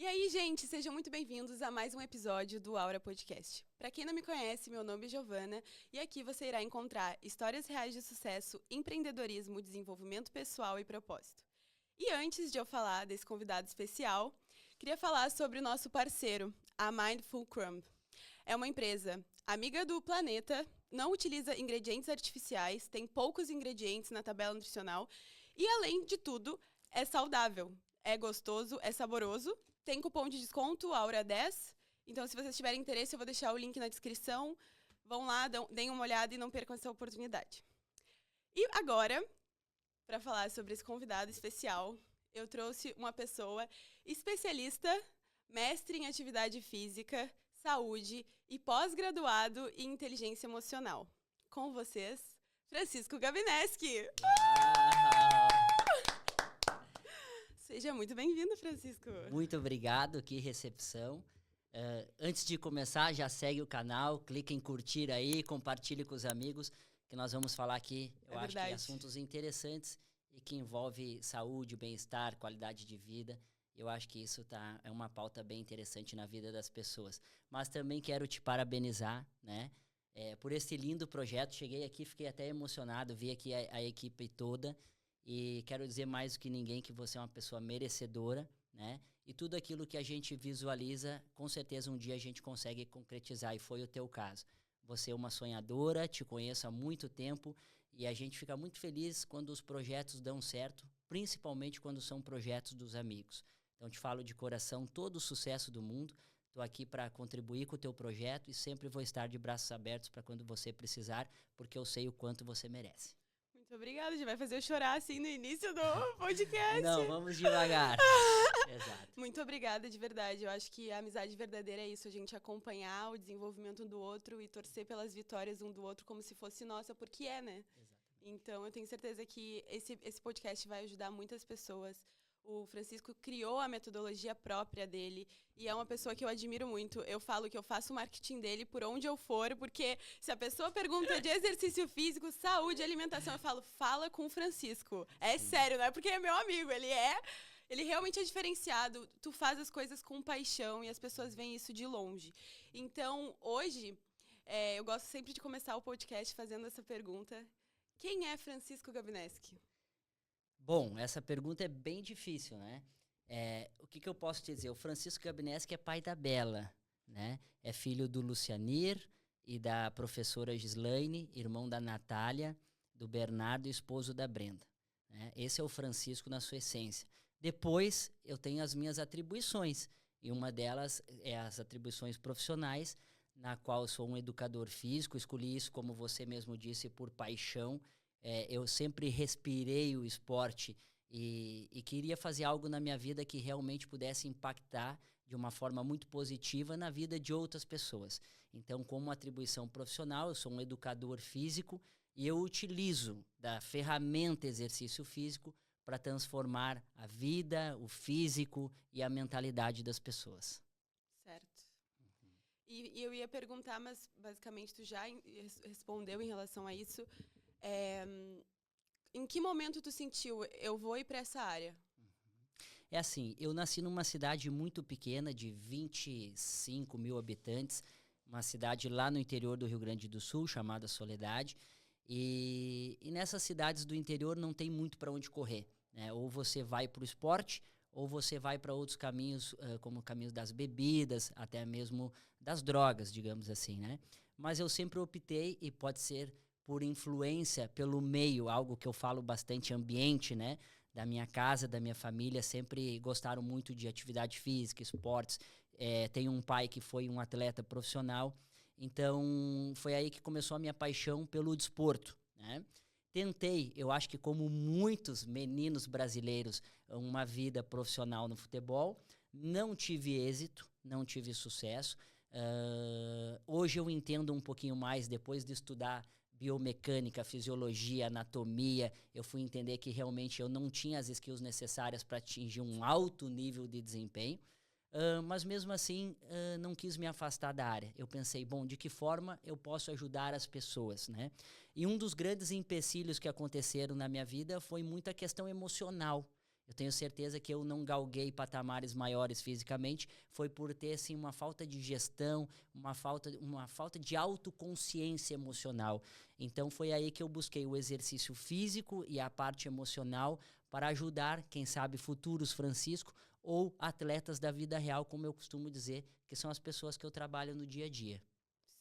E aí, gente, sejam muito bem-vindos a mais um episódio do Aura Podcast. Para quem não me conhece, meu nome é Giovana e aqui você irá encontrar histórias reais de sucesso, empreendedorismo, desenvolvimento pessoal e propósito. E antes de eu falar desse convidado especial, queria falar sobre o nosso parceiro, a Mindful Crumb. É uma empresa amiga do planeta, não utiliza ingredientes artificiais, tem poucos ingredientes na tabela nutricional e, além de tudo, é saudável, é gostoso, é saboroso. Tem cupom de desconto, Aura10. Então, se vocês tiverem interesse, eu vou deixar o link na descrição. Vão lá, deem uma olhada e não percam essa oportunidade. E agora, para falar sobre esse convidado especial, eu trouxe uma pessoa especialista, mestre em atividade física, saúde e pós-graduado em inteligência emocional. Com vocês, Francisco Gavineski. Seja muito bem-vindo, Francisco. Muito obrigado, que recepção. Antes de começar, já segue o canal, clique em curtir aí, compartilhe com os amigos, que nós vamos falar aqui, eu acho que assuntos interessantes e que envolve saúde, bem-estar, qualidade de vida. Eu acho que isso é uma pauta bem interessante na vida das pessoas. Mas também quero te parabenizar, né, por esse lindo projeto. Cheguei aqui, fiquei até emocionado, vi aqui a equipe toda. E quero dizer mais do que ninguém que você é uma pessoa merecedora, né? E tudo aquilo que a gente visualiza, com certeza um dia a gente consegue concretizar, e foi o teu caso. Você é uma sonhadora, te conheço há muito tempo, e a gente fica muito feliz quando os projetos dão certo, principalmente quando são projetos dos amigos. Então te falo de coração, todo o sucesso do mundo. Estou aqui para contribuir com o teu projeto e sempre vou estar de braços abertos para quando você precisar, porque eu sei o quanto você merece. Muito obrigada, já vai fazer eu chorar assim no início do podcast. Não, vamos devagar. Exato. Muito obrigada, de verdade. Eu acho que a amizade verdadeira é isso, a gente acompanhar o desenvolvimento um do outro e torcer pelas vitórias um do outro como se fosse nossa, porque é, né? Exatamente. Então, eu tenho certeza que esse podcast vai ajudar muitas pessoas. O Francisco criou a metodologia própria dele e é uma pessoa que eu admiro muito. Eu falo que eu faço o marketing dele por onde eu for, porque se a pessoa pergunta de exercício físico, saúde, alimentação, eu falo, fala com o Francisco. É sério, não é porque é meu amigo, ele realmente é diferenciado. Tu faz as coisas com paixão e as pessoas veem isso de longe. Então, hoje, eu gosto sempre de começar o podcast fazendo essa pergunta. Quem é Francisco Gavineski? Bom, essa pergunta é bem difícil, né? O que eu posso te dizer? O Francisco Gavineski é pai da Bela, né? É filho do Lucianir e da professora Gislaine, irmão da Natália, do Bernardo e esposo da Brenda, né? Esse é o Francisco na sua essência. Depois, eu tenho as minhas atribuições, e uma delas é as atribuições profissionais, na qual eu sou um educador físico. Escolhi isso, como você mesmo disse, por paixão. Eu sempre respirei o esporte e queria fazer algo na minha vida que realmente pudesse impactar de uma forma muito positiva na vida de outras pessoas. Então, como atribuição profissional, eu sou um educador físico e eu utilizo da ferramenta exercício físico para transformar a vida, o físico e a mentalidade das pessoas. Certo. E eu ia perguntar, mas basicamente tu já respondeu em relação a isso. Em que momento tu sentiu, eu vou ir para essa área? É assim, eu nasci numa cidade muito pequena, de 25 mil habitantes, uma cidade lá no interior do Rio Grande do Sul, chamada Soledade, e nessas cidades do interior não tem muito para onde correr, né? Ou você vai para o esporte, ou você vai para outros caminhos, como o caminho das bebidas, até mesmo das drogas, digamos assim, né? Mas eu sempre optei, e pode ser por influência pelo meio, algo que eu falo bastante, ambiente, né? Da minha casa, da minha família, sempre gostaram muito de atividade física, esportes. Tenho um pai que foi um atleta profissional, então foi aí que começou a minha paixão pelo desporto, né? Tentei, eu acho que como muitos meninos brasileiros, uma vida profissional no futebol. Não tive êxito, não tive sucesso. Hoje eu entendo um pouquinho mais, depois de estudar biomecânica, fisiologia, anatomia, eu fui entender que realmente eu não tinha as skills necessárias para atingir um alto nível de desempenho. Mas mesmo assim, não quis me afastar da área. Eu pensei, bom, de que forma eu posso ajudar as pessoas, né? E um dos grandes empecilhos que aconteceram na minha vida foi muita questão emocional. Eu tenho certeza que eu não galguei patamares maiores fisicamente, foi por ter assim, uma falta de gestão, uma falta de autoconsciência emocional. Então foi aí que eu busquei o exercício físico e a parte emocional para ajudar, quem sabe, futuros Francisco ou atletas da vida real, como eu costumo dizer, que são as pessoas que eu trabalho no dia a dia.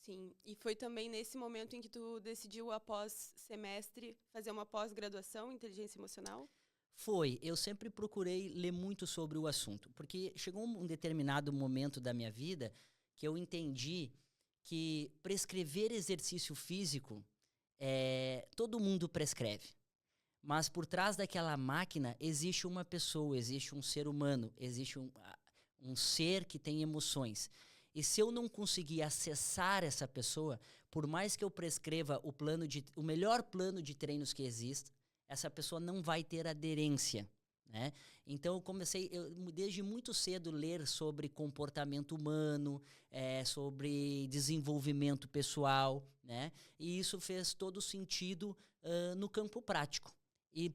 Sim, e foi também nesse momento em que tu decidiu, após semestre, fazer uma pós-graduação em inteligência emocional? Foi, eu sempre procurei ler muito sobre o assunto, porque chegou um determinado momento da minha vida que eu entendi que prescrever exercício físico, todo mundo prescreve. Mas por trás daquela máquina existe uma pessoa, existe um ser humano, existe um ser que tem emoções. E se eu não conseguir acessar essa pessoa, por mais que eu prescreva o melhor plano de treinos que existe, essa pessoa não vai ter aderência, né? Então eu comecei, desde muito cedo, ler sobre comportamento humano, sobre desenvolvimento pessoal, né? E isso fez todo sentido no campo prático. E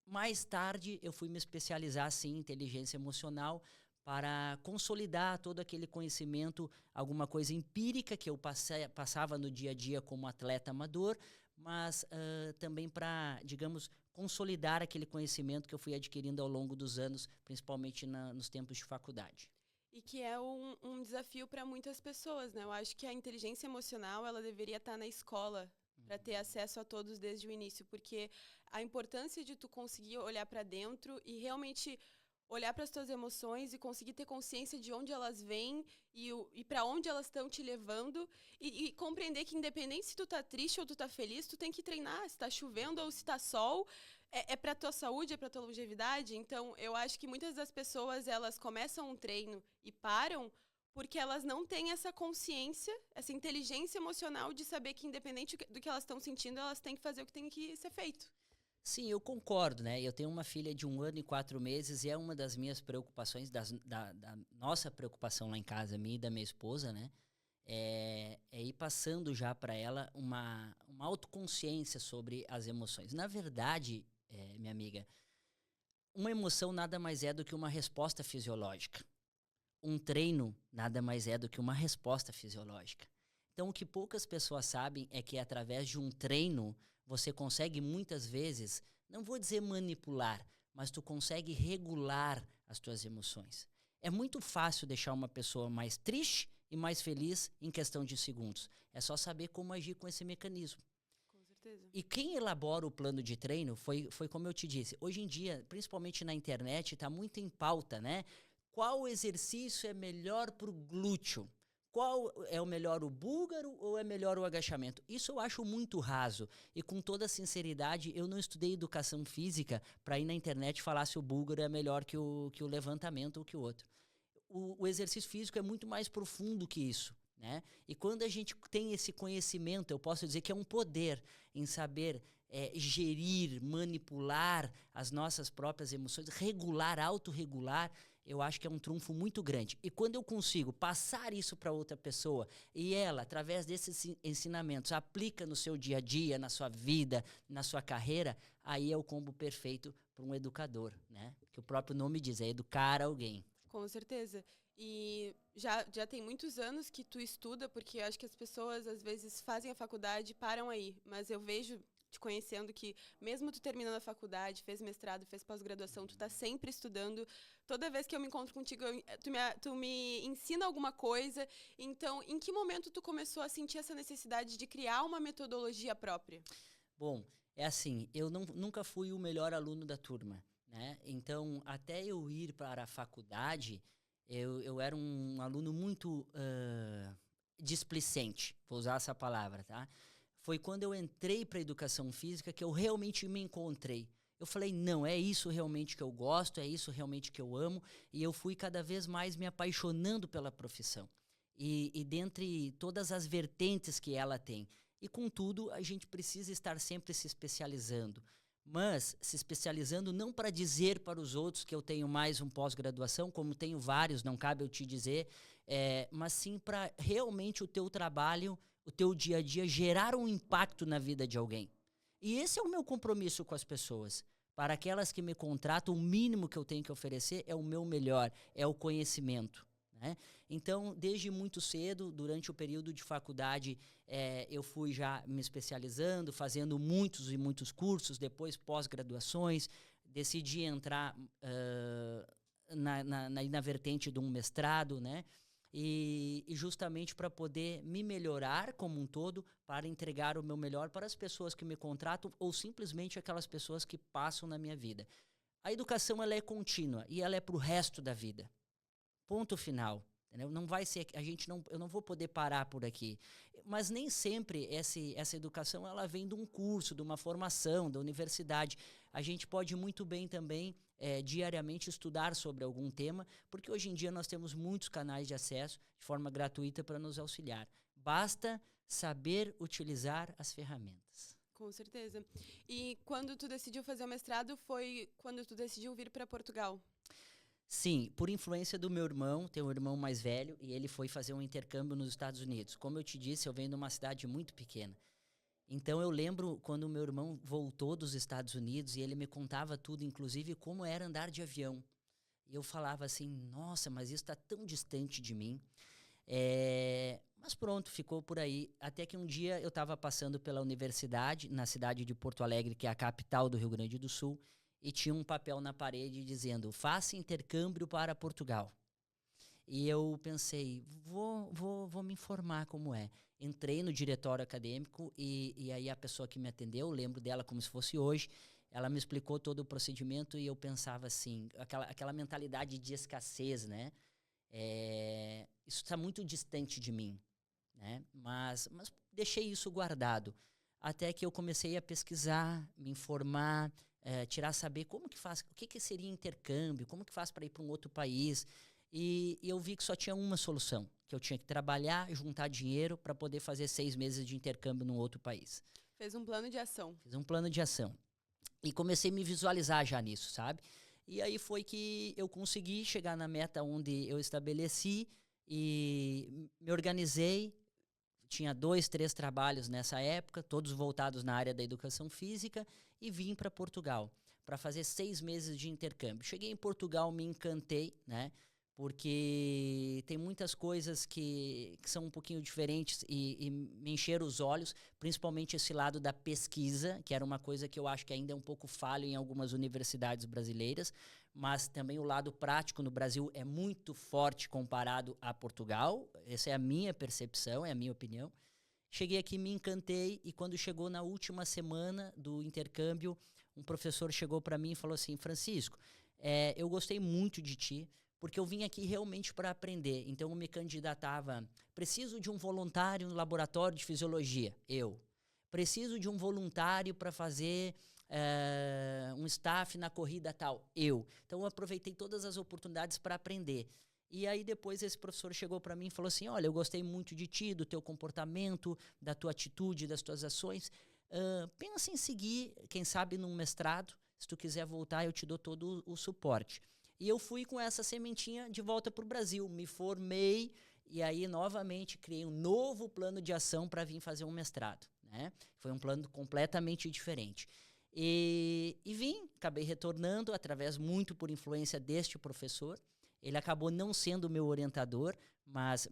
mais tarde eu fui me especializar, sim, em inteligência emocional para consolidar todo aquele conhecimento, alguma coisa empírica que eu passava no dia a dia como atleta amador, mas também para, digamos, consolidar aquele conhecimento que eu fui adquirindo ao longo dos anos, principalmente nos tempos de faculdade. E que é um desafio para muitas pessoas, né? Eu acho que a inteligência emocional, ela deveria estar na escola, para ter acesso a todos desde o início, porque a importância de tu conseguir olhar para dentro e realmente olhar para as tuas emoções e conseguir ter consciência de onde elas vêm e para onde elas estão te levando e compreender que independente se tu tá triste ou tu tá feliz, tu tem que treinar, se tá chovendo ou se tá sol, é para tua saúde, é para tua longevidade. Então, eu acho que muitas das pessoas, elas começam um treino e param porque elas não têm essa consciência, essa inteligência emocional de saber que independente do que elas estão sentindo, elas têm que fazer o que tem que ser feito. Sim, eu concordo, né? Eu tenho uma filha de 1 ano e 4 meses e é uma das minhas preocupações, da nossa preocupação lá em casa, minha e da minha esposa, né? É ir passando já para ela uma autoconsciência sobre as emoções. Na verdade, minha amiga, uma emoção nada mais é do que uma resposta fisiológica. Um treino nada mais é do que uma resposta fisiológica. Então, o que poucas pessoas sabem é que através de um treino você consegue muitas vezes, não vou dizer manipular, mas tu consegue regular as tuas emoções. É muito fácil deixar uma pessoa mais triste e mais feliz em questão de segundos. É só saber como agir com esse mecanismo. Com certeza. E quem elabora o plano de treino foi como eu te disse. Hoje em dia, principalmente na internet, está muito em pauta, né? Qual exercício é melhor para o glúteo? Qual é o melhor, o búlgaro ou é melhor o agachamento? Isso eu acho muito raso. E com toda sinceridade, eu não estudei educação física para ir na internet falar se o búlgaro é melhor que o levantamento ou que o outro. O exercício físico é muito mais profundo que isso, né? E quando a gente tem esse conhecimento, eu posso dizer que é um poder em saber gerir, manipular as nossas próprias emoções, regular, autorregular. Eu acho que é um trunfo muito grande. E quando eu consigo passar isso para outra pessoa e ela, através desses ensinamentos, aplica no seu dia a dia, na sua vida, na sua carreira, aí é o combo perfeito para um educador, né? Que o próprio nome diz, é educar alguém. Com certeza. E já tem muitos anos que tu estuda, porque eu acho que as pessoas, às vezes, fazem a faculdade e param aí. Mas eu vejo, te conhecendo, que mesmo tu terminando a faculdade, fez mestrado, fez pós-graduação, tu tá sempre estudando. Toda vez que eu me encontro contigo, tu me ensina alguma coisa. Então, em que momento tu começou a sentir essa necessidade de criar uma metodologia própria? Bom, é assim, eu nunca fui o melhor aluno da turma, né? Então, até eu ir para a faculdade, eu era um aluno muito displicente, vou usar essa palavra, tá? Foi quando eu entrei para a educação física que eu realmente me encontrei. Eu falei, não, é isso realmente que eu gosto, é isso realmente que eu amo, e eu fui cada vez mais me apaixonando pela profissão. E dentre todas as vertentes que ela tem. E, contudo, a gente precisa estar sempre se especializando. Mas se especializando não para dizer para os outros que eu tenho mais um pós-graduação, como tenho vários, não cabe eu te dizer, mas sim para realmente o teu trabalho, o teu dia a dia, gerar um impacto na vida de alguém. E esse é o meu compromisso com as pessoas. Para aquelas que me contratam, o mínimo que eu tenho que oferecer é o meu melhor, é o conhecimento, né? Então, desde muito cedo, durante o período de faculdade, eu fui já me especializando, fazendo muitos e muitos cursos, depois pós-graduações, decidi entrar na vertente de um mestrado, né? E justamente para poder me melhorar como um todo, para entregar o meu melhor para as pessoas que me contratam ou simplesmente aquelas pessoas que passam na minha vida. A educação ela é contínua e ela é para o resto da vida. Ponto final. Entendeu? Não vai ser, eu não vou poder parar por aqui. Mas nem sempre essa educação ela vem de um curso, de uma formação, da universidade. A gente pode muito bem também diariamente estudar sobre algum tema, porque hoje em dia nós temos muitos canais de acesso de forma gratuita para nos auxiliar. Basta saber utilizar as ferramentas. Com certeza. E quando tu decidiu fazer o mestrado, foi quando tu decidiu vir para Portugal? Sim, por influência do meu irmão, tenho um irmão mais velho, e ele foi fazer um intercâmbio nos Estados Unidos. Como eu te disse, eu venho de uma cidade muito pequena. Então eu lembro quando o meu irmão voltou dos Estados Unidos e ele me contava tudo, inclusive como era andar de avião. E eu falava assim, nossa, mas isso está tão distante de mim. Mas pronto, ficou por aí. Até que um dia eu estava passando pela universidade, na cidade de Porto Alegre, que é a capital do Rio Grande do Sul, e tinha um papel na parede dizendo, faça intercâmbio para Portugal. E eu pensei, vou me informar como é. Entrei no diretório acadêmico e aí a pessoa que me atendeu, lembro dela como se fosse hoje, ela me explicou todo o procedimento e eu pensava assim, aquela mentalidade de escassez, né? Isso está muito distante de mim, né? Mas deixei isso guardado. Até que eu comecei a pesquisar, me informar, tirar saber como que faz, o que seria intercâmbio, como que faz para ir para um outro país. E eu vi que só tinha uma solução, que eu tinha que trabalhar, juntar dinheiro para poder fazer 6 meses de intercâmbio num outro país. Fez um plano de ação. Fiz um plano de ação. E comecei a me visualizar já nisso, sabe? E aí foi que eu consegui chegar na meta onde eu estabeleci e me organizei. Tinha 2, 3 trabalhos nessa época, todos voltados na área da educação física, e vim para Portugal para fazer 6 meses de intercâmbio. Cheguei em Portugal, me encantei, né? Porque tem muitas coisas que são um pouquinho diferentes e me encheram os olhos, principalmente esse lado da pesquisa, que era uma coisa que eu acho que ainda é um pouco falho em algumas universidades brasileiras, mas também o lado prático no Brasil é muito forte comparado a Portugal. Essa é a minha percepção, é a minha opinião. Cheguei aqui, me encantei, e quando chegou na última semana do intercâmbio, um professor chegou para mim e falou assim, Francisco, eu gostei muito de ti, porque eu vim aqui realmente para aprender. Então eu me candidatava, preciso de um voluntário no laboratório de fisiologia, eu. Preciso de um voluntário para fazer um staff na corrida tal, eu. Então eu aproveitei todas as oportunidades para aprender. E aí depois esse professor chegou para mim e falou assim, olha, eu gostei muito de ti, do teu comportamento, da tua atitude, das tuas ações. Pensa em seguir, quem sabe, num mestrado. Se tu quiser voltar, eu te dou todo o suporte. E eu fui com essa sementinha de volta para o Brasil, me formei e aí novamente criei um novo plano de ação para vir fazer um mestrado, né? Foi um plano completamente diferente. E vim, acabei retornando através muito por influência deste professor. Ele acabou não sendo meu orientador, mas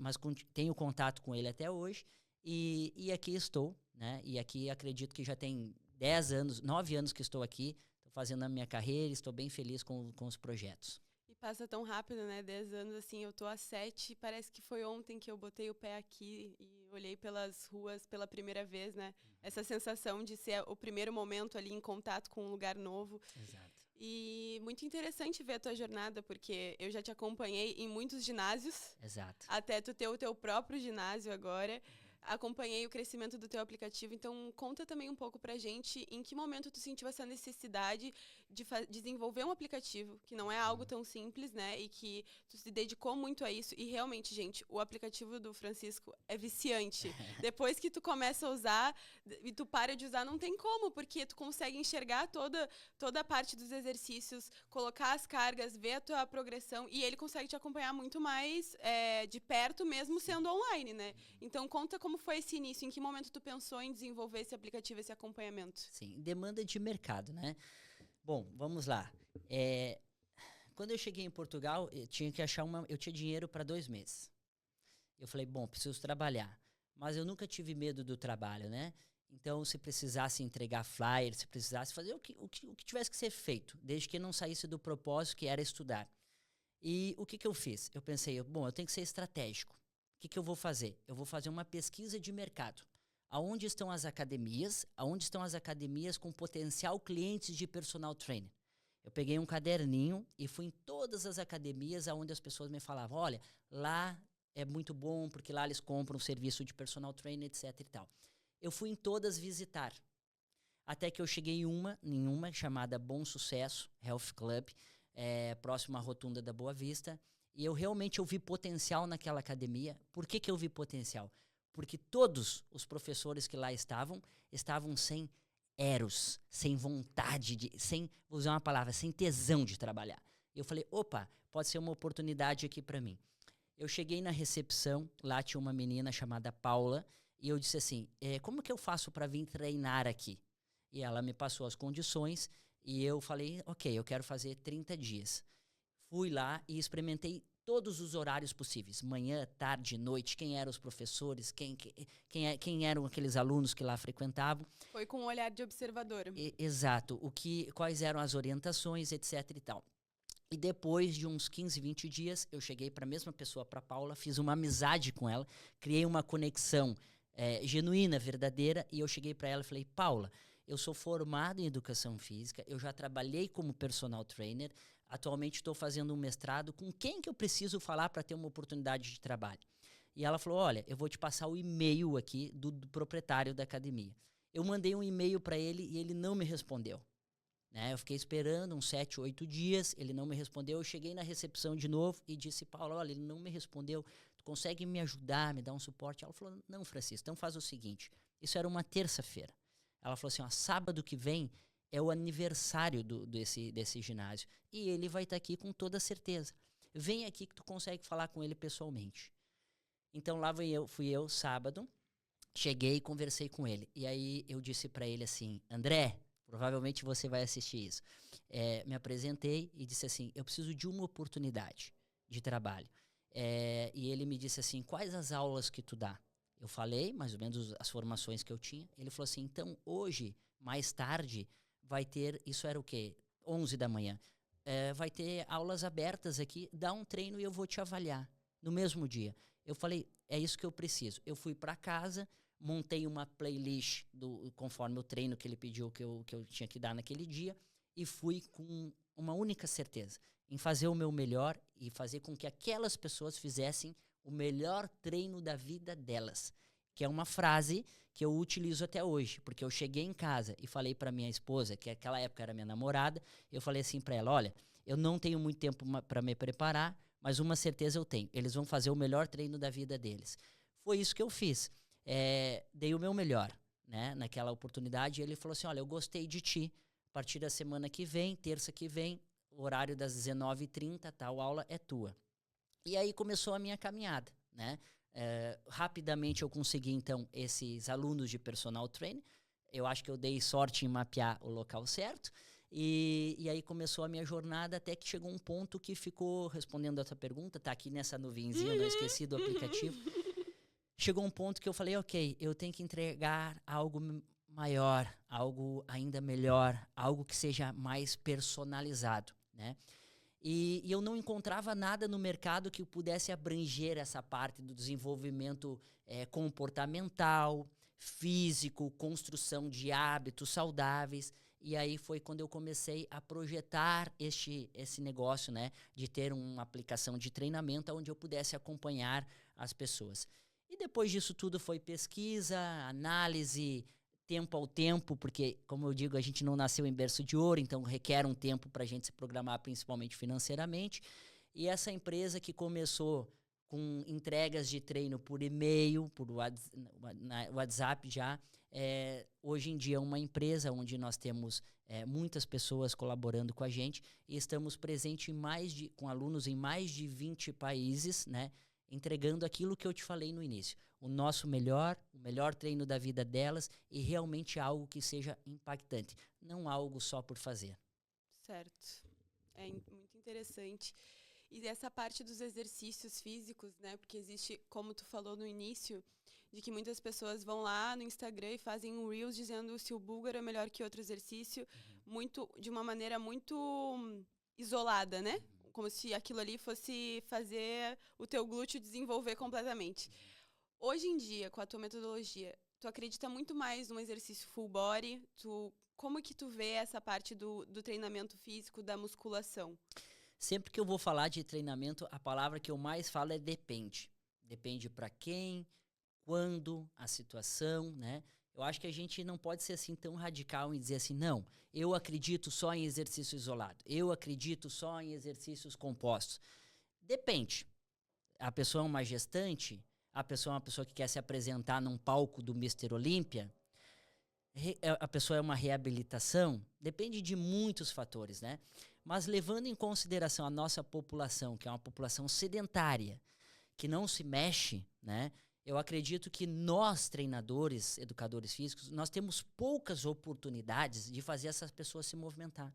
tenho contato com ele até hoje e aqui estou, né? E aqui acredito que já tem 10 anos, 9 anos que estou aqui, fazendo a minha carreira, estou bem feliz com os projetos. E passa tão rápido, né? 10 anos, assim, eu tô há 7, parece que foi ontem que eu botei o pé aqui e olhei pelas ruas pela primeira vez, né? Essa sensação de ser o primeiro momento ali em contato com um lugar novo. Exato. E muito interessante ver a tua jornada, porque eu já te acompanhei em muitos ginásios. Exato. Até tu ter o teu próprio ginásio agora. Acompanhei o crescimento do teu aplicativo, então conta também um pouco pra gente em que momento tu sentiu essa necessidade de desenvolver um aplicativo, que não é algo tão simples, né, e que tu se dedicou muito a isso, e realmente, gente, o aplicativo do Francisco é viciante. Depois que tu começa a usar e tu para de usar, não tem como, porque tu consegue enxergar toda a parte dos exercícios, colocar as cargas, ver a tua progressão, e ele consegue te acompanhar muito mais de perto, mesmo sendo online, né? Então conta como foi esse início? Em que momento tu pensou em desenvolver esse aplicativo, esse acompanhamento? Sim, demanda de mercado, né? Bom, vamos lá. Quando eu cheguei em Portugal, eu tinha que eu tinha dinheiro para 2 meses. Eu falei, bom, preciso trabalhar. Mas eu nunca tive medo do trabalho, né? Então, se precisasse entregar flyer, se precisasse fazer o que tivesse que ser feito, desde que não saísse do propósito, que era estudar. E o que eu fiz? Eu pensei, bom, eu tenho que ser estratégico. O que eu vou fazer? Eu vou fazer uma pesquisa de mercado. Aonde estão as academias? Aonde estão as academias com potencial clientes de personal trainer? Eu peguei um caderninho e fui em todas as academias onde as pessoas me falavam, olha, lá é muito bom, porque lá eles compram serviço de personal trainer, etc e tal. Eu fui em todas visitar. Até que eu cheguei em uma chamada Bom Sucesso Health Club, próximo à Rotunda da Boa Vista. E eu realmente vi potencial naquela academia. Por que eu vi potencial? Porque todos os professores que lá estavam sem eros, sem vontade, vou usar uma palavra, sem tesão de trabalhar. E eu falei, opa, pode ser uma oportunidade aqui para mim. Eu cheguei na recepção, lá tinha uma menina chamada Paula, e eu disse assim, como que eu faço para vir treinar aqui? E ela me passou as condições, e eu falei, ok, eu quero fazer 30 dias. Fui lá e experimentei todos os horários possíveis, manhã, tarde, noite, quem eram os professores, quem eram aqueles alunos que lá frequentavam. Foi com um olhar de observador. Exato, quais eram as orientações, etc e tal. E depois de uns 15, 20 dias, eu cheguei para a mesma pessoa, para Paula, fiz uma amizade com ela, criei uma conexão genuína, verdadeira, e eu cheguei para ela e falei, Paula, eu sou formado em educação física, eu já trabalhei como personal trainer, atualmente estou fazendo um mestrado, com quem que eu preciso falar para ter uma oportunidade de trabalho? E ela falou, olha, eu vou te passar o e-mail aqui do proprietário da academia. Eu mandei um e-mail para ele e ele não me respondeu. Né? Eu fiquei esperando uns 7, 8 dias, ele não me respondeu. Eu cheguei na recepção de novo e disse, Paulo, olha, ele não me respondeu, tu consegue me ajudar, me dar um suporte? Ela falou, não, Francisco, então faz o seguinte, isso era uma terça-feira. Ela falou assim, ó, sábado que vem é o aniversário desse ginásio e ele vai estar aqui com toda certeza. Vem aqui que tu consegue falar com ele pessoalmente. Então lá fui eu sábado, cheguei e conversei com ele. E aí eu disse para ele assim, André, provavelmente você vai assistir isso. Me apresentei e disse assim, eu preciso de uma oportunidade de trabalho. E ele me disse assim, quais as aulas que tu dá? Eu falei mais ou menos as formações que eu tinha. Ele falou assim, então hoje, mais tarde, vai ter, isso era o quê? 11 da manhã. Vai ter aulas abertas aqui, dá um treino e eu vou te avaliar no mesmo dia. Eu falei, é isso que eu preciso. Eu fui para casa, montei uma playlist conforme o treino que ele pediu que eu tinha que dar naquele dia e fui com uma única certeza, em fazer o meu melhor e fazer com que aquelas pessoas fizessem o melhor treino da vida delas. Que é uma frase que eu utilizo até hoje, porque eu cheguei em casa e falei para minha esposa, que naquela época era minha namorada, eu falei assim para ela, olha, eu não tenho muito tempo para me preparar, mas uma certeza eu tenho, eles vão fazer o melhor treino da vida deles. Foi isso que eu fiz. Dei o meu melhor, né, naquela oportunidade, e ele falou assim, olha, eu gostei de ti, a partir da semana que vem, terça que vem, horário das 19h30, tal aula é tua. E aí começou a minha caminhada, né? Rapidamente eu consegui, então, esses alunos de personal training, eu acho que eu dei sorte em mapear o local certo, e aí começou a minha jornada até que chegou um ponto que ficou, respondendo a tua pergunta, tá aqui nessa nuvenzinha, eu não esqueci do aplicativo. Chegou um ponto que eu falei, ok, eu tenho que entregar algo maior, algo ainda melhor, algo que seja mais personalizado, né? E eu não encontrava nada no mercado que pudesse abranger essa parte do desenvolvimento comportamental, físico, construção de hábitos saudáveis. E aí foi quando eu comecei a projetar esse negócio, né, de ter uma aplicação de treinamento onde eu pudesse acompanhar as pessoas. E depois disso tudo foi pesquisa, análise, tempo ao tempo, porque, como eu digo, a gente não nasceu em berço de ouro, então requer um tempo para a gente se programar, principalmente financeiramente. E essa empresa que começou com entregas de treino por e-mail, por WhatsApp já, hoje em dia é uma empresa onde nós temos muitas pessoas colaborando com a gente e estamos presentes com alunos em mais de 20 países, né? Entregando aquilo que eu te falei no início. O nosso melhor, o melhor treino da vida delas e realmente algo que seja impactante. Não algo só por fazer. Certo. Muito interessante. E essa parte dos exercícios físicos, né? Porque existe, como tu falou no início, de que muitas pessoas vão lá no Instagram e fazem um Reels dizendo se o búlgaro é melhor que outro exercício, de uma maneira muito isolada, né? Como se aquilo ali fosse fazer o teu glúteo desenvolver completamente. Hoje em dia, com a tua metodologia, tu acredita muito mais num exercício full body? Como que tu vê essa parte do treinamento físico, da musculação? Sempre que eu vou falar de treinamento, a palavra que eu mais falo é depende. Depende para quem, quando, a situação, né? Eu acho que a gente não pode ser assim tão radical em dizer assim, não, eu acredito só em exercício isolado, eu acredito só em exercícios compostos. Depende. A pessoa é uma gestante, a pessoa é uma pessoa que quer se apresentar num palco do Mister Olímpia, a pessoa é uma reabilitação, depende de muitos fatores, né? Mas levando em consideração a nossa população, que é uma população sedentária, que não se mexe, né? Eu acredito que nós, treinadores, educadores físicos, nós temos poucas oportunidades de fazer essas pessoas se movimentar.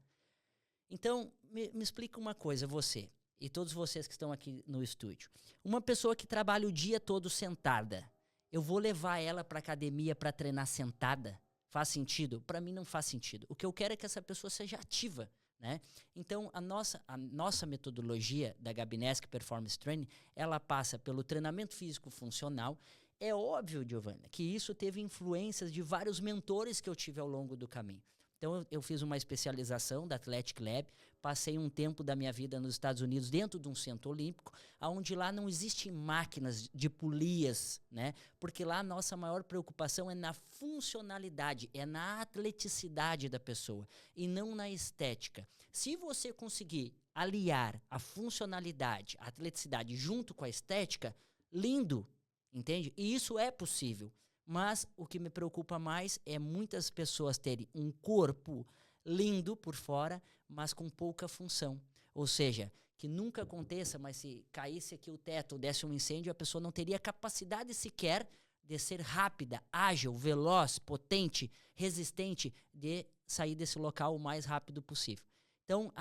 Então, me explica uma coisa, você e todos vocês que estão aqui no estúdio. Uma pessoa que trabalha o dia todo sentada, eu vou levar ela para academia para treinar sentada? Faz sentido? Para mim não faz sentido. O que eu quero é que essa pessoa seja ativa, né? Então, a nossa metodologia da Gabinesque Performance Training, ela passa pelo treinamento físico funcional. É óbvio, Giovana, que isso teve influências de vários mentores que eu tive ao longo do caminho. Então, eu fiz uma especialização da Athletic Lab, passei um tempo da minha vida nos Estados Unidos dentro de um centro olímpico, onde lá não existem máquinas de polias, né? Porque lá a nossa maior preocupação é na funcionalidade, é na atleticidade da pessoa e não na estética. Se você conseguir aliar a funcionalidade, a atleticidade junto com a estética, lindo, entende? E isso é possível. Mas o que me preocupa mais é muitas pessoas terem um corpo lindo por fora, mas com pouca função. Ou seja, que nunca aconteça, mas se caísse aqui o teto ou desse um incêndio, a pessoa não teria capacidade sequer de ser rápida, ágil, veloz, potente, resistente, de sair desse local o mais rápido possível. Então,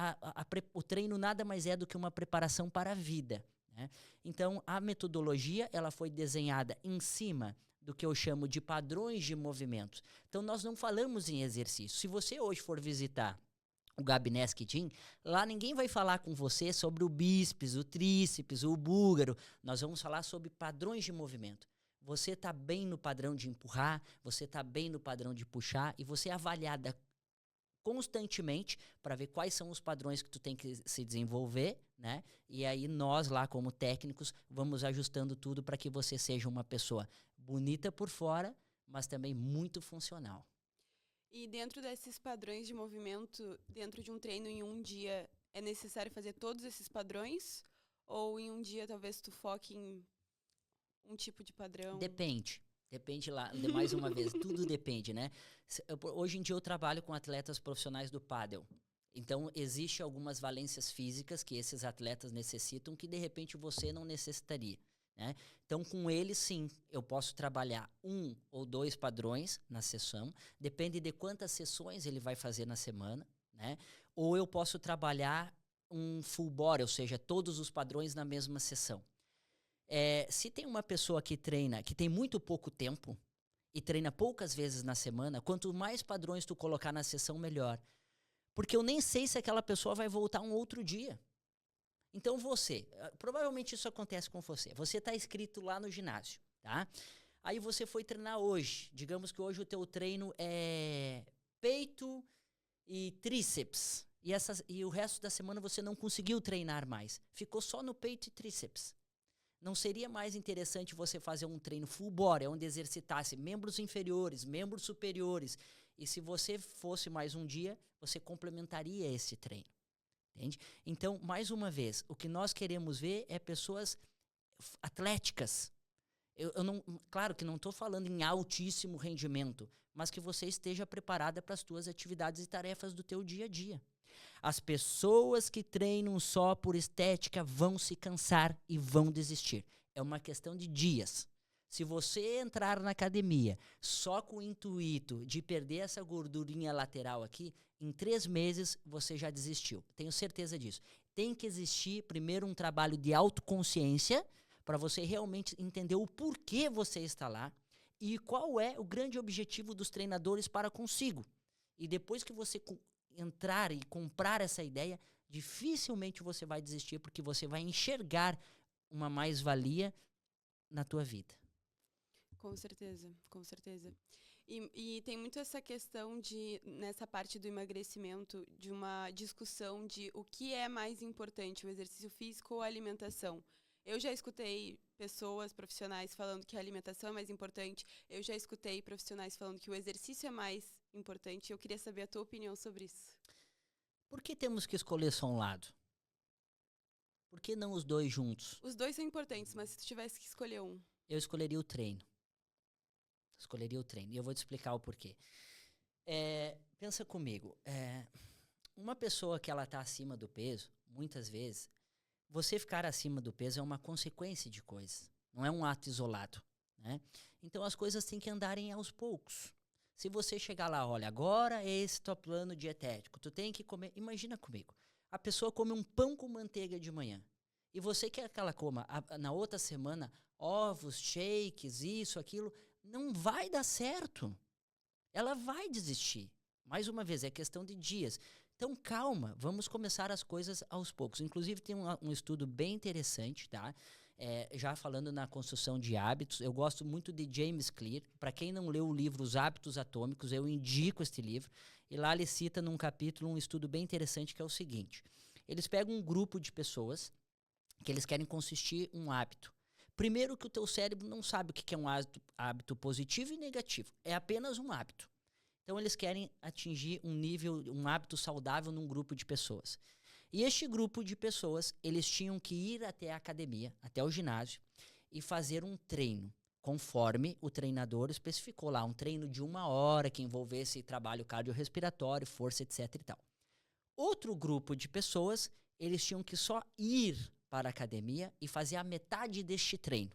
o treino nada mais é do que uma preparação para a vida, né? Então, a metodologia ela foi desenhada em cima do que eu chamo de padrões de movimentos. Então, nós não falamos em exercício. Se você hoje for visitar o Gabinesque Gym, lá ninguém vai falar com você sobre o bíceps, o tríceps, o búlgaro. Nós vamos falar sobre padrões de movimento. Você está bem no padrão de empurrar, você está bem no padrão de puxar e você é avaliada constantemente para ver quais são os padrões que tu tem que se desenvolver, né? E aí nós lá como técnicos vamos ajustando tudo para que você seja uma pessoa bonita por fora, mas também muito funcional. E dentro desses padrões de movimento, dentro de um treino em um dia, é necessário fazer todos esses padrões? Ou em um dia talvez tu foque em um tipo de padrão? Depende. Depende lá, mais uma vez, tudo depende, né? Hoje em dia eu trabalho com atletas profissionais do pádel. Então, existe algumas valências físicas que esses atletas necessitam que, de repente, você não necessitaria, né? Então, com eles, sim, eu posso trabalhar 1 ou 2 padrões na sessão. Depende de quantas sessões ele vai fazer na semana, né? Ou eu posso trabalhar um full body, ou seja, todos os padrões na mesma sessão. Se tem uma pessoa que treina, que tem muito pouco tempo e treina poucas vezes na semana, quanto mais padrões tu colocar na sessão, melhor. Porque eu nem sei se aquela pessoa vai voltar um outro dia. Então provavelmente isso acontece com você. Você está inscrito lá no ginásio, tá? Aí você foi treinar hoje. Digamos que hoje o teu treino é peito e tríceps. E o resto da semana você não conseguiu treinar mais. Ficou só no peito e tríceps. Não seria mais interessante você fazer um treino full body, onde exercitasse membros inferiores, membros superiores, e se você fosse mais um dia, você complementaria esse treino, entende? Então, mais uma vez, o que nós queremos ver é pessoas atléticas. Claro que não estou falando em altíssimo rendimento, mas que você esteja preparada para as tuas atividades e tarefas do teu dia a dia. As pessoas que treinam só por estética vão se cansar e vão desistir. É uma questão de dias. Se você entrar na academia só com o intuito de perder essa gordurinha lateral aqui, em 3 meses você já desistiu. Tenho certeza disso. Tem que existir primeiro um trabalho de autoconsciência para você realmente entender o porquê você está lá e qual é o grande objetivo dos treinadores para consigo. E depois que você entrar e comprar essa ideia, dificilmente você vai desistir, porque você vai enxergar uma mais-valia na tua vida. Com certeza, com certeza. E tem muito essa questão de, nessa parte do emagrecimento, de uma discussão de o que é mais importante, o exercício físico ou a alimentação. Eu já escutei pessoas, profissionais, falando que a alimentação é mais importante. Eu já escutei profissionais falando que o exercício é mais importante. Eu queria saber a tua opinião sobre isso. Por que temos que escolher só um lado? Por que não os dois juntos? Os dois são importantes, mas se tu tivesse que escolher um. Eu escolheria o treino. E eu vou te explicar o porquê. Pensa comigo. Uma pessoa que ela está acima do peso, muitas vezes, você ficar acima do peso é uma consequência de coisas. Não é um ato isolado, né? Então as coisas têm que andarem aos poucos. Se você chegar lá, olha, agora é esse teu plano dietético, tu tem que comer. Imagina comigo. A pessoa come um pão com manteiga de manhã. E você quer que ela coma na outra semana ovos, shakes, isso, aquilo. Não vai dar certo. Ela vai desistir. Mais uma vez, é questão de dias. Então, calma, vamos começar as coisas aos poucos. Inclusive, tem um estudo bem interessante, tá? Já falando na construção de hábitos, eu gosto muito de James Clear. Para quem não leu o livro Os Hábitos Atômicos, eu indico este livro. E lá ele cita num capítulo um estudo bem interessante que é o seguinte. Eles pegam um grupo de pessoas que eles querem consistir um hábito. Primeiro que o teu cérebro não sabe o que é um hábito positivo e negativo. É apenas um hábito. Então, eles querem atingir um hábito saudável num grupo de pessoas. E este grupo de pessoas, eles tinham que ir até a academia, até o ginásio, e fazer um treino, conforme o treinador especificou lá. Um treino de 1 hora, que envolvesse trabalho cardiorrespiratório, força, etc. e tal. Outro grupo de pessoas, eles tinham que só ir para a academia e fazer a metade deste treino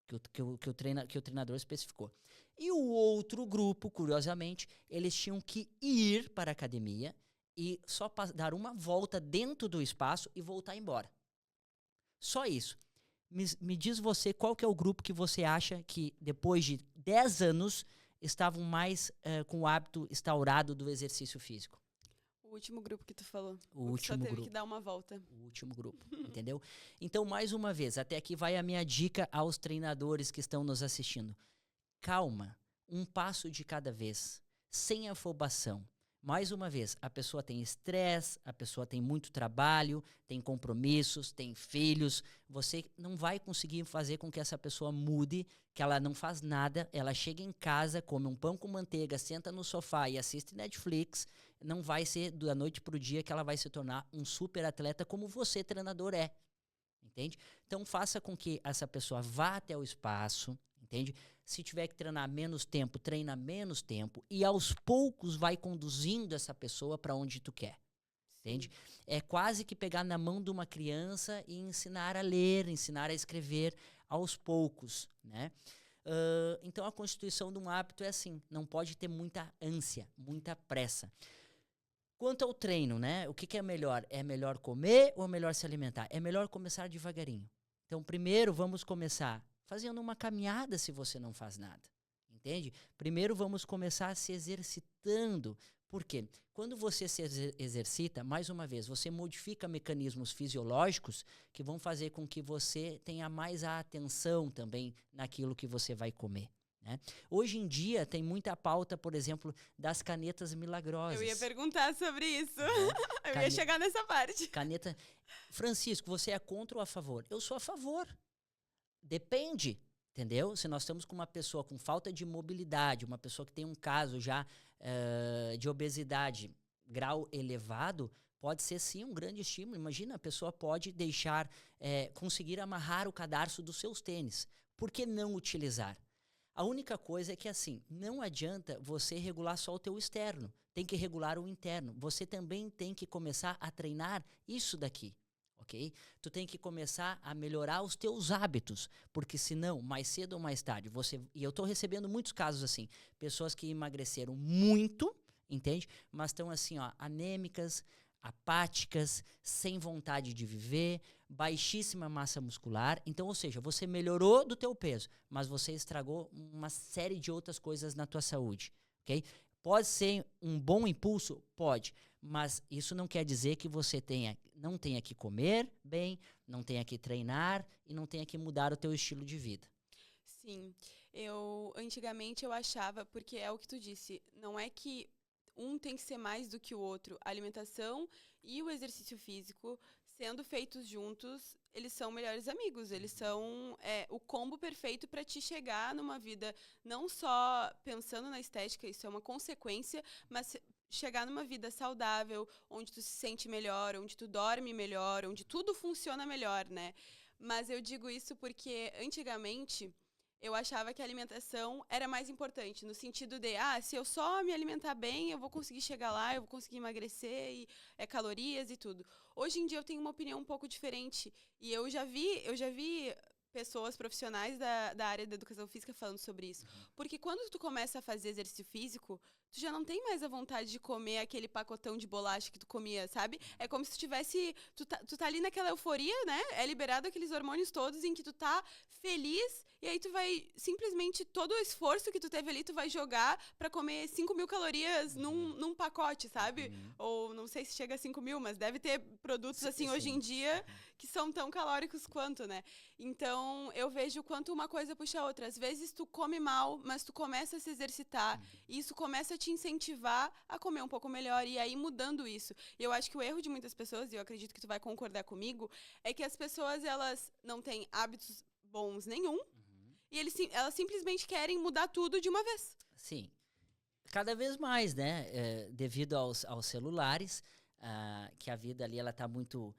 que o treinador especificou. E o outro grupo, curiosamente, eles tinham que ir para a academia e só dar uma volta dentro do espaço e voltar embora. Só isso. Me diz você qual que é o grupo que você acha que, depois de 10 anos, estavam mais com o hábito instaurado do exercício físico? O último grupo que tu falou. O último só teve grupo. que dar uma volta. O último grupo, entendeu? Então, mais uma vez, até aqui vai a minha dica aos treinadores que estão nos assistindo. Calma, um passo de cada vez, sem afobação. Mais uma vez, a pessoa tem estresse, a pessoa tem muito trabalho, tem compromissos, tem filhos. Você não vai conseguir fazer com que essa pessoa mude, que ela não faz nada, ela chega em casa, come um pão com manteiga, senta no sofá e assiste Netflix. Não vai ser da noite para o dia que ela vai se tornar um super atleta como você, treinador, é. Entende? Então, faça com que essa pessoa vá até o espaço, entende? Se tiver que treinar menos tempo, treina menos tempo e aos poucos vai conduzindo essa pessoa para onde tu quer. Entende? É quase que pegar na mão de uma criança e ensinar a ler, ensinar a escrever aos poucos, né? Então, a constituição de um hábito é assim, não pode ter muita ânsia, muita pressa. Quanto ao treino, né? O que é melhor? É melhor comer ou é melhor se alimentar? É melhor começar devagarinho. Então, primeiro vamos começar fazendo uma caminhada se você não faz nada, entende? Primeiro vamos começar se exercitando. Por quê? Quando você se exercita, mais uma vez, você modifica mecanismos fisiológicos que vão fazer com que você tenha mais a atenção também naquilo que você vai comer. Né? Hoje em dia tem muita pauta, por exemplo, das canetas milagrosas. Eu ia perguntar sobre isso. Eu ia chegar nessa parte. Caneta. Francisco, você é contra ou a favor? Eu sou a favor. Depende, entendeu? Se nós estamos com uma pessoa com falta de mobilidade, uma pessoa que tem um caso já de obesidade, grau elevado, pode ser sim um grande estímulo. Imagina, a pessoa pode deixar, conseguir amarrar o cadarço dos seus tênis. Por que não utilizar? A única coisa é que assim, não adianta você regular só o teu externo, tem que regular o interno. Você também tem que começar a treinar isso daqui, ok? Tu tem que começar a melhorar os teus hábitos, porque senão, mais cedo ou mais tarde, e eu tô recebendo muitos casos assim, pessoas que emagreceram muito, entende? Mas estão assim, ó, anêmicas, apáticas, sem vontade de viver, baixíssima massa muscular. Então, ou seja, você melhorou do teu peso, mas você estragou uma série de outras coisas na tua saúde, ok? Pode ser um bom impulso? Pode, mas isso não quer dizer que você não tenha que comer bem, não tenha que treinar e não tenha que mudar o teu estilo de vida. Sim, antigamente eu achava, porque é o que tu disse, não é que um tem que ser mais do que o outro. A alimentação e o exercício físico, sendo feitos juntos, eles são melhores amigos. Eles são o combo perfeito para te chegar numa vida, não só pensando na estética, isso é uma consequência, mas chegar numa vida saudável, onde tu se sente melhor, onde tu dorme melhor, onde tudo funciona melhor, né? Mas eu digo isso porque antigamente eu achava que a alimentação era mais importante, no sentido de, se eu só me alimentar bem, eu vou conseguir chegar lá, eu vou conseguir emagrecer, e calorias e tudo. Hoje em dia eu tenho uma opinião um pouco diferente, e eu já vi pessoas profissionais da área da educação física falando sobre isso. Porque quando tu começa a fazer exercício físico, tu já não tem mais a vontade de comer aquele pacotão de bolacha que tu comia, sabe? É como se tu tivesse, tu tá ali naquela euforia, né? É liberado aqueles hormônios todos em que tu tá feliz, e aí tu vai, simplesmente, todo o esforço que tu teve ali, tu vai jogar pra comer 5.000 calorias num pacote, sabe? Ou não sei se chega a 5.000, mas deve ter produtos assim hoje em dia que são tão calóricos quanto, né? Então, eu vejo quanto uma coisa puxa a outra. Às vezes tu come mal, mas tu começa a se exercitar, e isso começa a te incentivar a comer um pouco melhor, e aí mudando isso. E eu acho que o erro de muitas pessoas, e eu acredito que tu vai concordar comigo, é que as pessoas, elas não têm hábitos bons nenhum, e elas simplesmente querem mudar tudo de uma vez. Sim. Cada vez mais, né? Devido aos celulares, que a vida ali ela está muito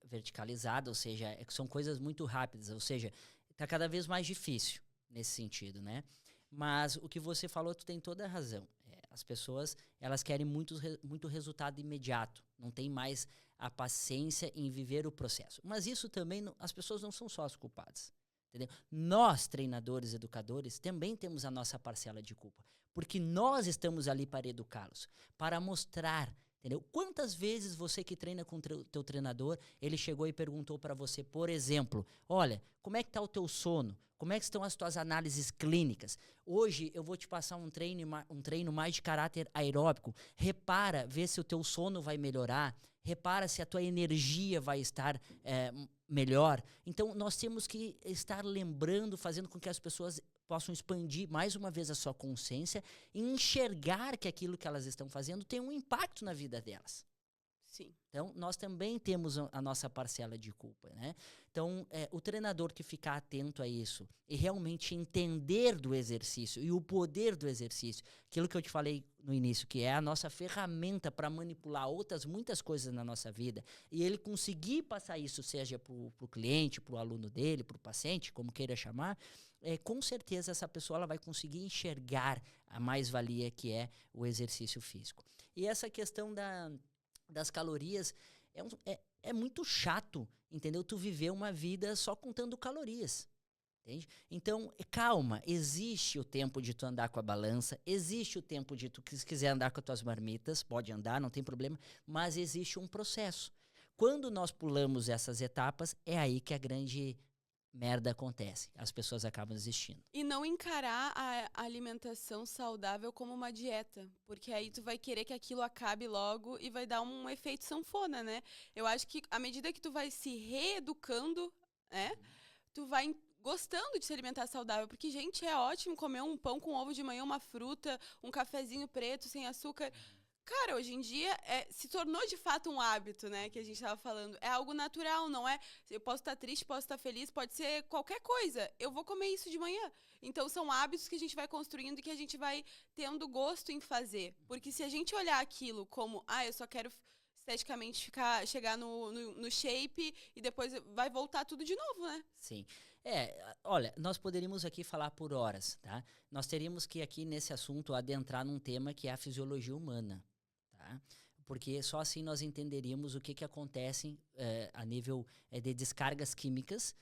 verticalizada, ou seja, são coisas muito rápidas, ou seja, está cada vez mais difícil nesse sentido, né? Mas o que você falou, tu tem toda a razão. As pessoas, elas querem muito resultado imediato, não tem mais a paciência em viver o processo. Mas isso também, as pessoas não são só as culpadas. Entendeu? Nós, treinadores, educadores, também temos a nossa parcela de culpa. Porque nós estamos ali para educá-los, para mostrar, entendeu? Quantas vezes você que treina com o teu treinador, ele chegou e perguntou para você, por exemplo, olha, como é que está o teu sono? Como é que estão as tuas análises clínicas? Hoje eu vou te passar um treino mais de caráter aeróbico. Repara, vê se o teu sono vai melhorar. Repara se a tua energia vai estar melhor. Então, nós temos que estar lembrando, fazendo com que as pessoas possam expandir mais uma vez a sua consciência e enxergar que aquilo que elas estão fazendo tem um impacto na vida delas. Sim. Então, nós também temos a nossa parcela de culpa, né? Então, o treinador que ficar atento a isso e realmente entender do exercício e o poder do exercício, aquilo que eu te falei no início, que é a nossa ferramenta para manipular muitas coisas na nossa vida, e ele conseguir passar isso, seja para o cliente, para o aluno dele, para o paciente, como queira chamar, com certeza essa pessoa ela vai conseguir enxergar a mais-valia que é o exercício físico. E essa questão das calorias é muito chato, entendeu? Tu viver uma vida só contando calorias, entende? Então, calma, existe o tempo de tu andar com a balança, existe o tempo de tu, se quiser andar com as tuas marmitas, pode andar, não tem problema, mas existe um processo. Quando nós pulamos essas etapas, é aí que a grande merda acontece. As pessoas acabam desistindo. E não encarar a alimentação saudável como uma dieta, porque aí tu vai querer que aquilo acabe logo e vai dar um efeito sanfona, né? Eu acho que à medida que tu vai se reeducando, né, tu vai gostando de se alimentar saudável, porque, gente, é ótimo comer um pão com ovo de manhã, uma fruta, um cafezinho preto sem açúcar. Cara, hoje em dia se tornou de fato um hábito, né? Que a gente tava falando. É algo natural, não é? Eu posso estar triste, posso estar feliz, pode ser qualquer coisa. Eu vou comer isso de manhã. Então são hábitos que a gente vai construindo e que a gente vai tendo gosto em fazer. Porque se a gente olhar aquilo como, eu só quero esteticamente chegar no shape e depois vai voltar tudo de novo, né? Sim. Olha, nós poderíamos aqui falar por horas, tá? Nós teríamos que aqui nesse assunto adentrar num tema que é a fisiologia humana, tá? porque só assim nós entenderíamos o que acontece a nível de descargas químicas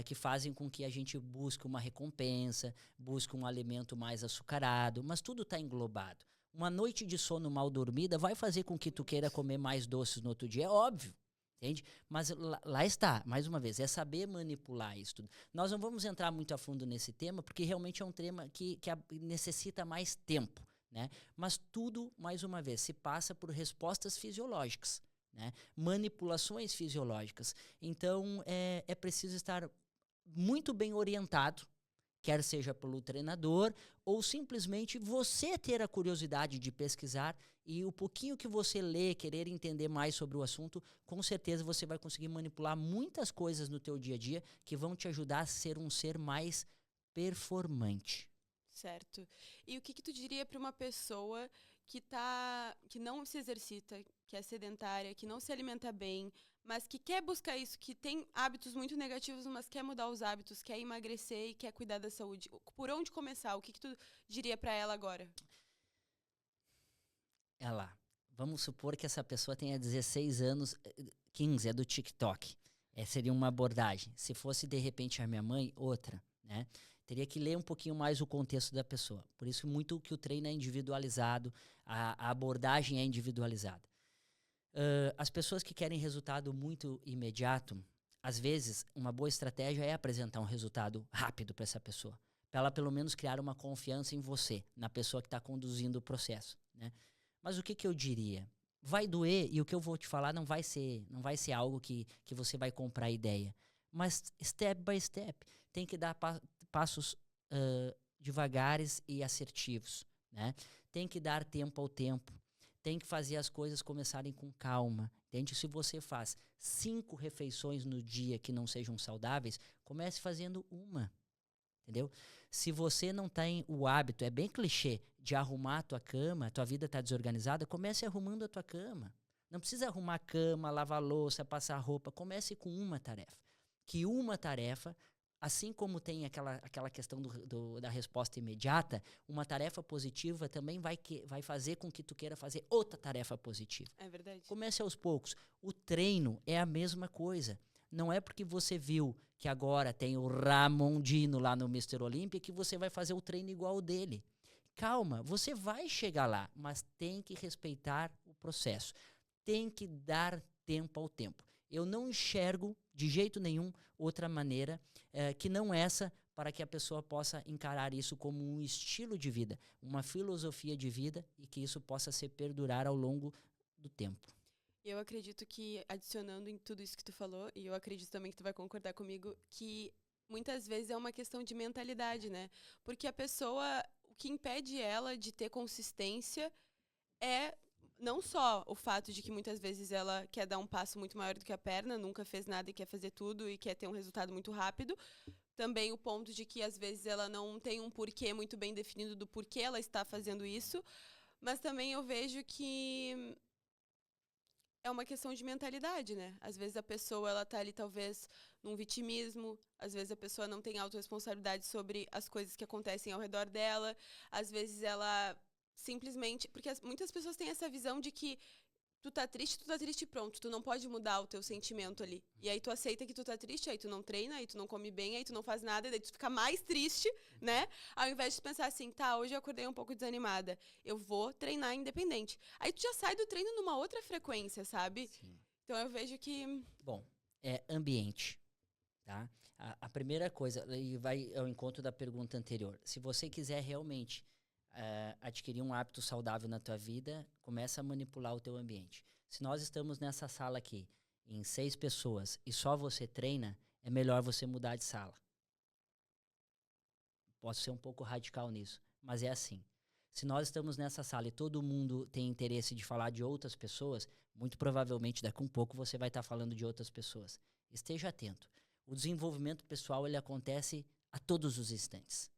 que fazem com que a gente busque uma recompensa, busque um alimento mais açucarado, mas tudo está englobado. Uma noite de sono mal dormida vai fazer com que tu queira comer mais doces no outro dia, é óbvio. Entende? Mas lá está, mais uma vez, é saber manipular isso tudo. Nós não vamos entrar muito a fundo nesse tema, porque realmente é um tema que necessita mais tempo, né? Mas tudo, mais uma vez, se passa por respostas fisiológicas, né? Manipulações fisiológicas. Então, é preciso estar muito bem orientado, quer seja pelo treinador, ou simplesmente você ter a curiosidade de pesquisar e o pouquinho que você lê, querer entender mais sobre o assunto, com certeza você vai conseguir manipular muitas coisas no teu dia a dia que vão te ajudar a ser um ser mais performante. Certo. E o que tu diria para uma pessoa que não se exercita, que é sedentária, que não se alimenta bem, mas que quer buscar isso, que tem hábitos muito negativos, mas quer mudar os hábitos, quer emagrecer e quer cuidar da saúde? Por onde começar? O que tu diria para ela agora? Vamos supor que essa pessoa tenha 16 anos, 15, é do TikTok. Seria uma abordagem. Se fosse, de repente, a minha mãe, outra, né? Teria que ler um pouquinho mais o contexto da pessoa. Por isso, muito que o treino é individualizado, a abordagem é individualizada. As pessoas que querem resultado muito imediato, às vezes, uma boa estratégia é apresentar um resultado rápido para essa pessoa. Para ela, pelo menos, criar uma confiança em você, na pessoa que está conduzindo o processo, né? Mas o que eu diria? Vai doer e o que eu vou te falar não vai ser algo que você vai comprar ideia. Mas step by step. Tem que dar passos devagares e assertivos, né? Tem que dar tempo ao tempo. Tem que fazer as coisas começarem com calma. Entende? Se você faz 5 refeições no dia que não sejam saudáveis, comece fazendo uma. Entendeu? Se você não tem o hábito, é bem clichê, de arrumar a tua cama, a tua vida está desorganizada, comece arrumando a tua cama. Não precisa arrumar a cama, lavar a louça, passar roupa. Comece com uma tarefa. Que uma tarefa, assim como tem aquela questão da resposta imediata, uma tarefa positiva também vai fazer com que tu queira fazer outra tarefa positiva. É verdade. Comece aos poucos. O treino é a mesma coisa. Não é porque você viu que agora tem o Ramondino lá no Mr. Olímpia que você vai fazer o treino igual o dele. Calma, você vai chegar lá, mas tem que respeitar o processo. Tem que dar tempo ao tempo. Eu não enxergo de jeito nenhum outra maneira que não essa para que a pessoa possa encarar isso como um estilo de vida, uma filosofia de vida e que isso possa se perdurar ao longo do tempo. Eu acredito que, adicionando em tudo isso que tu falou, e eu acredito também que tu vai concordar comigo, que muitas vezes é uma questão de mentalidade, né? Porque a pessoa, o que impede ela de ter consistência é não só o fato de que muitas vezes ela quer dar um passo muito maior do que a perna, nunca fez nada e quer fazer tudo e quer ter um resultado muito rápido. Também o ponto de que às vezes ela não tem um porquê muito bem definido do porquê ela está fazendo isso. Mas também eu vejo que é uma questão de mentalidade, né? Às vezes a pessoa, ela tá ali talvez num vitimismo, às vezes a pessoa não tem autorresponsabilidade sobre as coisas que acontecem ao redor dela, às vezes ela simplesmente... Porque muitas pessoas têm essa visão de que tu tá triste e pronto, tu não pode mudar o teu sentimento ali. E aí tu aceita que tu tá triste, aí tu não treina, aí tu não come bem, aí tu não faz nada, e daí tu fica mais triste, né? Ao invés de pensar assim, tá, hoje eu acordei um pouco desanimada, eu vou treinar independente. Aí tu já sai do treino numa outra frequência, sabe? Sim. Então eu vejo que... Bom, é ambiente, tá? A primeira coisa, e vai ao encontro da pergunta anterior, se você quiser realmente adquirir um hábito saudável na tua vida, começa a manipular o teu ambiente. Se nós estamos nessa sala aqui, em 6 pessoas, e só você treina, é melhor você mudar de sala. Posso ser um pouco radical nisso, mas é assim. Se nós estamos nessa sala e todo mundo tem interesse de falar de outras pessoas, muito provavelmente daqui a um pouco você vai estar falando de outras pessoas. Esteja atento. O desenvolvimento pessoal, ele acontece a todos os instantes.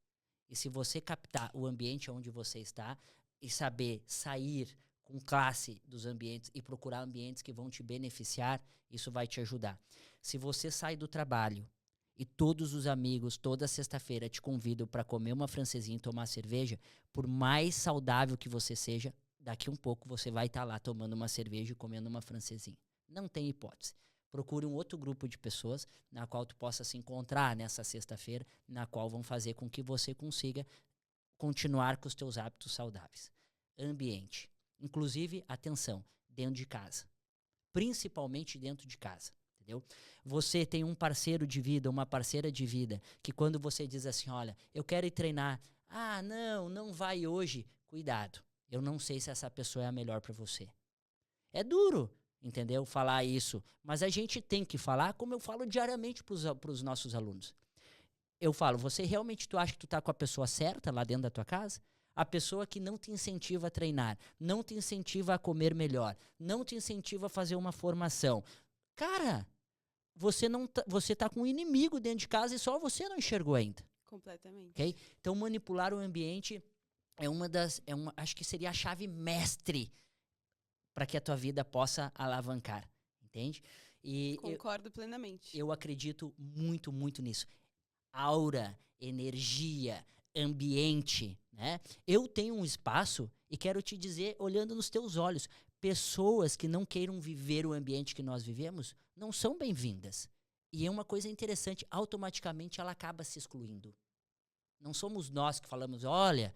E se você captar o ambiente onde você está e saber sair com classe dos ambientes e procurar ambientes que vão te beneficiar, isso vai te ajudar. Se você sai do trabalho e todos os amigos, toda sexta-feira, te convidam para comer uma francesinha e tomar cerveja, por mais saudável que você seja, daqui um pouco você vai estar lá tomando uma cerveja e comendo uma francesinha. Não tem hipótese. Procure um outro grupo de pessoas na qual tu possa se encontrar nessa sexta-feira, na qual vão fazer com que você consiga continuar com os teus hábitos saudáveis. Ambiente. Inclusive, atenção, dentro de casa. Principalmente dentro de casa. Entendeu? Você tem um parceiro de vida, uma parceira de vida, que quando você diz assim, olha, eu quero ir treinar. Ah, não vai hoje. Cuidado. Eu não sei se essa pessoa é a melhor para você. É duro, entendeu? Falar isso. Mas a gente tem que falar como eu falo diariamente para os nossos alunos. Eu falo, você realmente tu acha que tu tá com a pessoa certa lá dentro da tua casa? A pessoa que não te incentiva a treinar, não te incentiva a comer melhor, não te incentiva a fazer uma formação. Cara, você tá com um inimigo dentro de casa e só você não enxergou ainda. Completamente. Okay? Então, manipular o ambiente acho que seria a chave mestre para que a tua vida possa alavancar, entende? E Concordo plenamente. Eu acredito muito, muito nisso. Aura, energia, ambiente, né? Eu tenho um espaço e quero te dizer, olhando nos teus olhos, pessoas que não queiram viver o ambiente que nós vivemos não são bem-vindas. E é uma coisa interessante, automaticamente ela acaba se excluindo. Não somos nós que falamos, olha,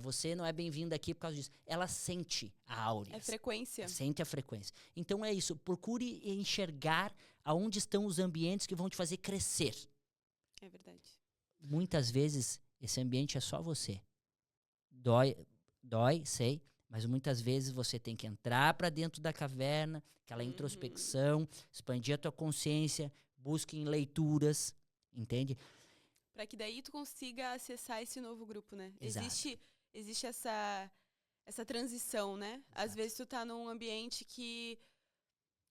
você não é bem-vindo aqui por causa disso. Ela sente a áurea. É frequência. Sente a frequência. Então é isso, procure enxergar aonde estão os ambientes que vão te fazer crescer. É verdade. Muitas vezes, esse ambiente é só você. Dói, sei, mas muitas vezes você tem que entrar para dentro da caverna, aquela introspecção, expandir a tua consciência, busque em leituras, entende? Para que daí tu consiga acessar esse novo grupo, né? Exato. Existe essa transição, né? Exato. Às vezes tu tá num ambiente que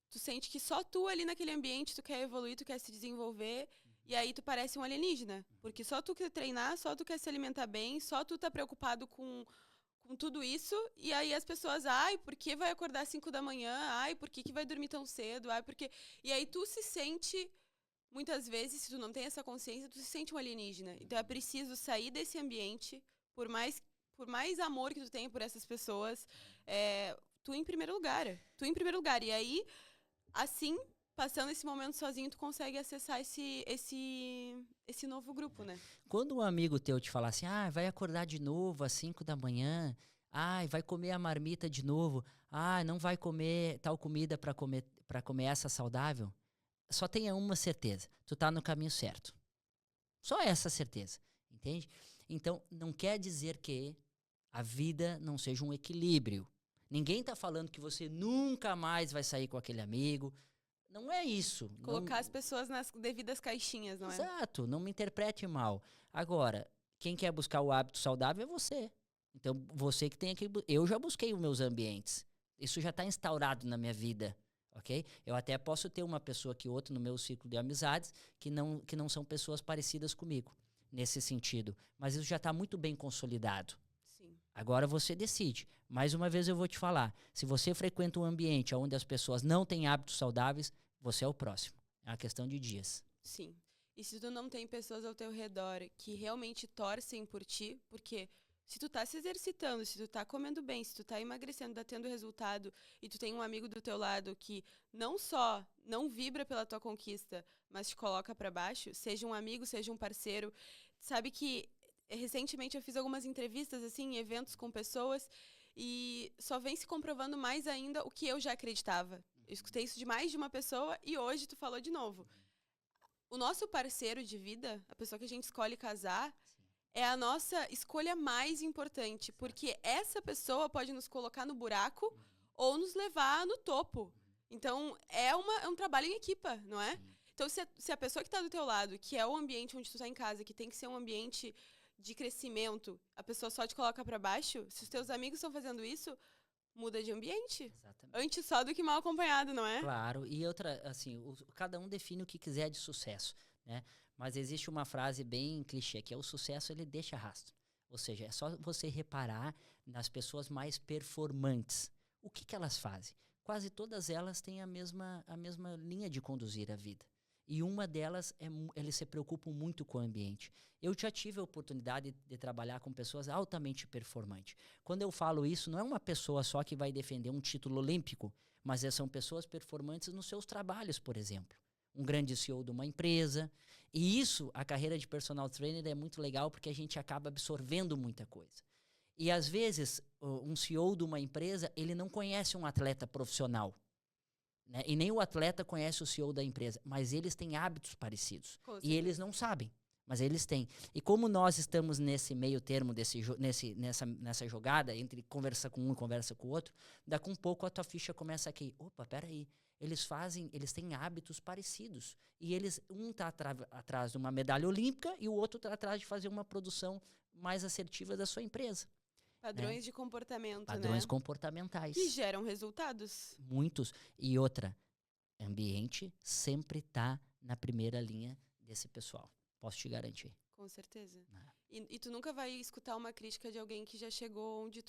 tu sente que só tu ali naquele ambiente tu quer evoluir, tu quer se desenvolver, e aí tu parece um alienígena. Porque só tu quer treinar, só tu quer se alimentar bem, só tu tá preocupado com tudo isso, e aí as pessoas, por que vai acordar às 5 da manhã? Por que vai dormir tão cedo? Porque... E aí tu se sente, muitas vezes, se tu não tem essa consciência, tu se sente um alienígena. Então é preciso sair desse ambiente, por mais amor que tu tenha por essas pessoas, tu em primeiro lugar. E aí, assim, passando esse momento sozinho, tu consegue acessar esse novo grupo, né? Quando um amigo teu te falar assim, vai acordar de novo às 5 da manhã, vai comer a marmita de novo, não vai comer tal comida para comer essa saudável, só tenha uma certeza, tu tá no caminho certo. Só essa certeza, entende? Então, não quer dizer que a vida não seja um equilíbrio. Ninguém tá falando que você nunca mais vai sair com aquele amigo. Não é isso. Colocar as pessoas nas devidas caixinhas, não é? Exato, não me interprete mal. Agora, quem quer buscar o hábito saudável é você. Então, você que tem que... Eu já busquei os meus ambientes. Isso já está instaurado na minha vida, ok? Eu até posso ter uma pessoa que outra no meu ciclo de amizades que não são pessoas parecidas comigo, nesse sentido. Mas isso já está muito bem consolidado. Sim. Agora você decide. Mais uma vez eu vou te falar. Se você frequenta um ambiente onde as pessoas não têm hábitos saudáveis, você é o próximo. É uma questão de dias. Sim. E se tu não tem pessoas ao teu redor que realmente torcem por ti, porque se tu tá se exercitando, se tu tá comendo bem, se tu tá emagrecendo, tá tendo resultado, e tu tem um amigo do teu lado que não só não vibra pela tua conquista, mas te coloca pra baixo, seja um amigo, seja um parceiro. Sabe que recentemente eu fiz algumas entrevistas, assim, em eventos com pessoas, e só vem se comprovando mais ainda o que eu já acreditava. Eu escutei isso de mais de uma pessoa e hoje tu falou de novo. O nosso parceiro de vida, a pessoa que a gente escolhe casar, é a nossa escolha mais importante, porque essa pessoa pode nos colocar no buraco ou nos levar no topo. Então, é um trabalho em equipa, não é? Então, se a pessoa que está do teu lado, que é o ambiente onde tu está em casa, que tem que ser um ambiente de crescimento, a pessoa só te coloca para baixo, se os teus amigos estão fazendo isso, muda de ambiente. Exatamente. Antes só do que mal acompanhado, não é? Claro. E outra, assim, cada um define o que quiser de sucesso, né? Mas existe uma frase bem clichê, que é o sucesso, ele deixa rastro. Ou seja, é só você reparar nas pessoas mais performantes. O que elas fazem? Quase todas elas têm a mesma linha de conduzir a vida. E uma delas, eles se preocupam muito com o ambiente. Eu já tive a oportunidade de trabalhar com pessoas altamente performantes. Quando eu falo isso, não é uma pessoa só que vai defender um título olímpico, mas são pessoas performantes nos seus trabalhos, por exemplo. Um grande CEO de uma empresa. E isso, a carreira de personal trainer é muito legal porque a gente acaba absorvendo muita coisa. E às vezes, um CEO de uma empresa, ele não conhece um atleta profissional. Né? E nem o atleta conhece o CEO da empresa, mas eles têm hábitos parecidos. E eles não sabem, mas eles têm. E como nós estamos nesse meio termo, nessa jogada, entre conversa com um e conversa com o outro, daqui um pouco a tua ficha começa aqui. Opa, peraí. Eles têm hábitos parecidos. E um está atrás de uma medalha olímpica e o outro está atrás de fazer uma produção mais assertiva da sua empresa. Padrões de comportamento, Padrões né? comportamentais. Que geram resultados. Muitos. E outra, ambiente sempre está na primeira linha desse pessoal. Posso te garantir. Com certeza. E tu nunca vai escutar uma crítica de alguém que já chegou onde